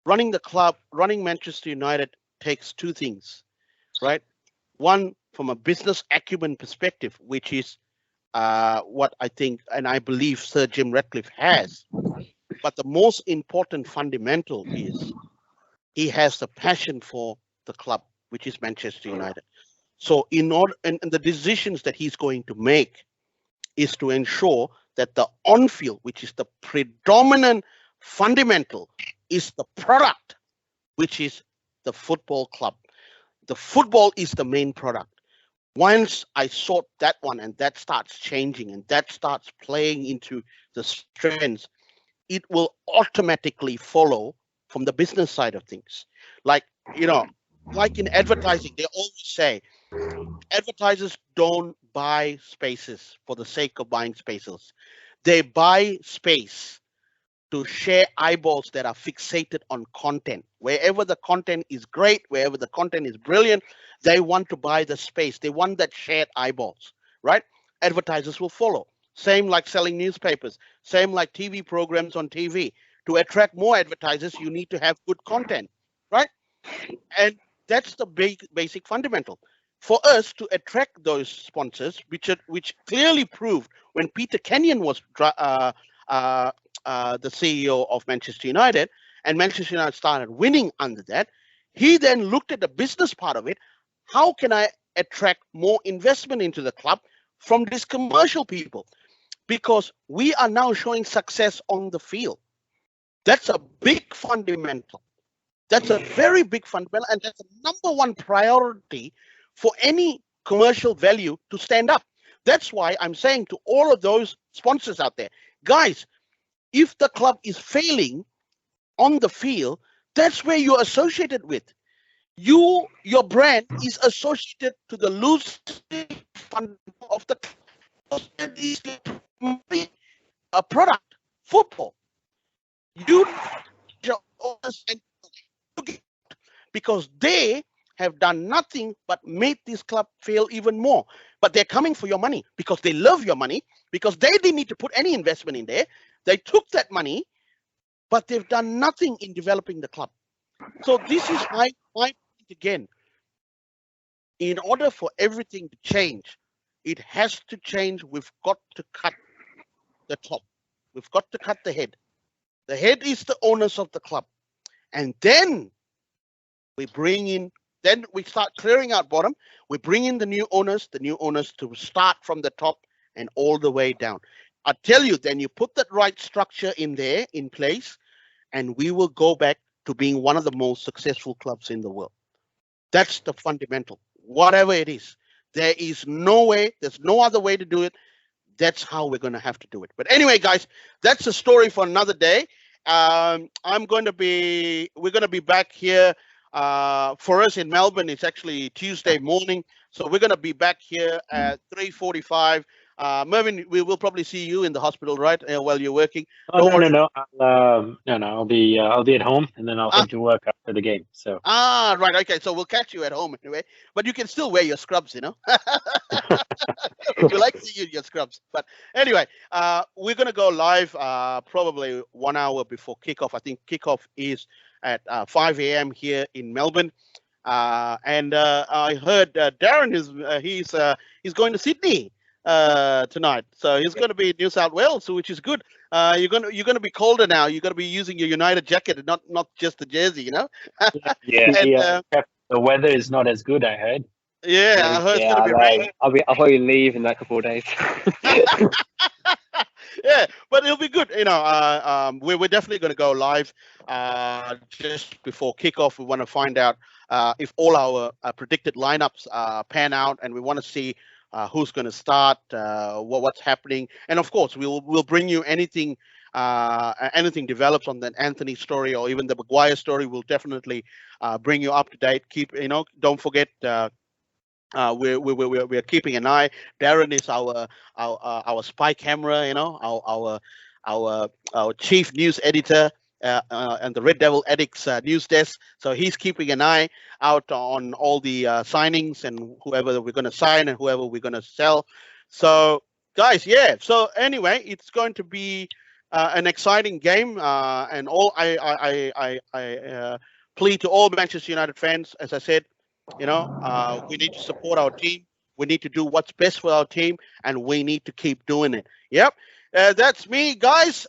running the club, running Manchester United takes two things, right? One, from a business acumen perspective, which is what I think and I believe Sir Jim Ratcliffe has. But the most important fundamental is he has the passion for the club, which is Manchester United. So in order and the decisions that he's going to make is to ensure that the on-field, which is the predominant fundamental, is the product, which is the football club. The football is the main product. Once I sort that one and that starts changing and that starts playing into the strengths, it will automatically follow from the business side of things. Like in advertising, they always say advertisers don't buy spaces for the sake of buying spaces. They buy space to share eyeballs that are fixated on content. Wherever the content is great, wherever the content is brilliant, they want to buy the space. They want that shared eyeballs, right? Advertisers will follow. Same like selling newspapers, same like TV programs on TV. To attract more advertisers, you need to have good content, right? And that's the basic fundamental. For us to attract those sponsors, which clearly proved when Peter Kenyon was the CEO of Manchester United, and Manchester United started winning under that, he then looked at the business part of it. How can I attract more investment into the club from these commercial people? Because we are now showing success on the field. That's a big fundamental. That's a very big fundamental, and that's the number one priority for any commercial value to stand up. That's why I'm saying to all of those sponsors out there, guys, if the club is failing on the field, that's where you're associated with. Your brand is associated to the losing fund of the club. This a product, football. You because they have done nothing but made this club fail even more. But they're coming for your money because they love your money, because they didn't need to put any investment in there. They took that money, but they've done nothing in developing the club. So this is my point again. In order for everything to change, it has to change. We've got to cut the top. We've got to cut the head. The head is the owners of the club. And then we bring in, then we start clearing out bottom. We bring in the new owners to start from the top and all the way down. I tell you, then you put that right structure in there, in place, and we will go back to being one of the most successful clubs in the world. That's the fundamental, whatever it is. There is no way, there's no other way to do it. That's how we're going to have to do it. But anyway, guys, that's a story for another day. We're going to be back here. For us in Melbourne, it's actually Tuesday morning. So we're going to be back here at 3:45. Mervyn, we will probably see you in the hospital, right? While you're working. Oh, no. I'll be at home, and then I'll head to work after the game. So. Right. Okay. So we'll catch you at home anyway. But you can still wear your scrubs, you know. You like to use your scrubs. But anyway, we're gonna go live probably 1 hour before kickoff. I think kickoff is at 5 a.m. here in Melbourne. And I heard Darren he's going to Sydney tonight, so he's going to be in New South Wales, which is good. You're gonna be colder now. You're gonna be using your United jacket and not just the jersey, you know. Yeah. The weather is not as good, I heard. Yeah, I heard it's gonna be rain. I'll probably leave in a couple of days. Yeah, but it'll be good. You know, we're definitely going to go live just before kickoff. We want to find out if all our predicted lineups pan out, and we want to see who's going to start, what's happening, and of course, we'll bring you anything develops on the Anthony story or even the Maguire story. We'll definitely bring you up to date. Don't forget. We're keeping an eye. Darren is our spy camera, you know, our chief news editor and the Red Devil Addicts news desk. So he's keeping an eye out on all the signings and whoever we're going to sign and whoever we're going to sell. So guys, yeah. So anyway, it's going to be an exciting game, and all I plead to all Manchester United fans, as I said. You know, we need to support our team. We need to do what's best for our team, and we need to keep doing it. Yep, that's me, guys.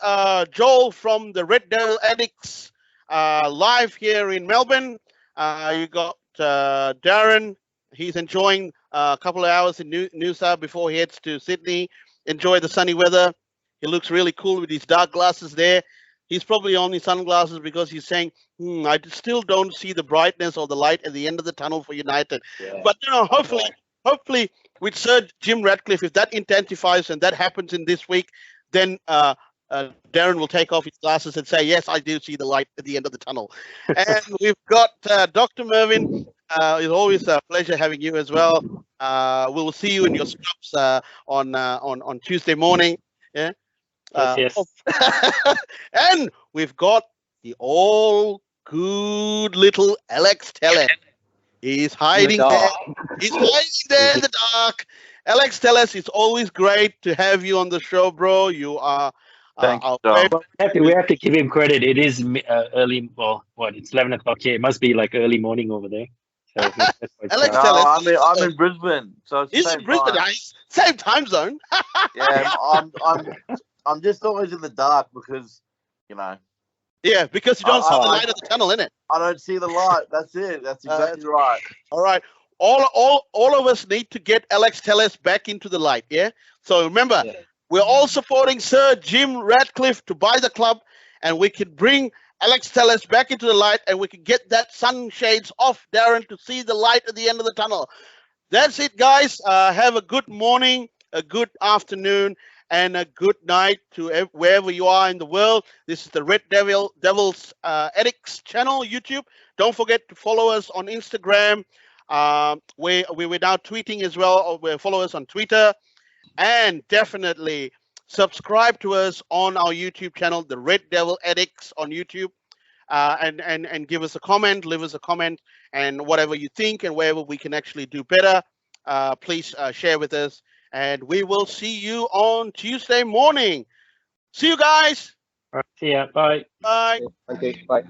Joel from the Red Devil Addicts, live here in Melbourne. You got Darren. He's enjoying a couple of hours in New South before he heads to Sydney. Enjoy the sunny weather. He looks really cool with his dark glasses there. He's probably on his sunglasses because he's saying, I still don't see the brightness or the light at the end of the tunnel for United. Yeah. But, you know, hopefully with Sir Jim Ratcliffe, if that intensifies and that happens in this week, then Darren will take off his glasses and say, yes, I do see the light at the end of the tunnel. And we've got Dr. Mervyn. It's always a pleasure having you as well. We will see you in your scrubs on Tuesday morning. Yeah. Yes. And we've got the all good little Alex Telles. He's hiding there. He's hiding there in the dark. Alex Telles, it's always great to have you on the show, bro. You are our favorite. We have to give him credit. It is early. Well, it's 11 o'clock here. It must be like early morning over there. So Alex Telles. I'm in Brisbane, so it's he's in Brisbane. Same time zone. Yeah, I'm just always in the dark because, you know. Yeah, because you don't see the light of the tunnel, innit? I don't see the light. That's it. That's exactly right. All right. All of us need to get Alex Telles back into the light, yeah? So remember, we're all supporting Sir Jim Ratcliffe to buy the club, and we can bring Alex Telles back into the light, and we can get that sunshades off Darren to see the light at the end of the tunnel. That's it, guys. Have a good morning, a good afternoon, and a good night to wherever you are in the world. This is the Red Devils Addicts channel, YouTube. Don't forget to follow us on Instagram. We're now tweeting as well. Follow us on Twitter. And definitely subscribe to us on our YouTube channel, the Red Devil Addicts on YouTube. And give us a comment, leave us a comment, and whatever you think and wherever we can actually do better, please share with us. And we will see you on Tuesday morning. See you guys. All right, see ya. Bye. Bye. Okay, bye.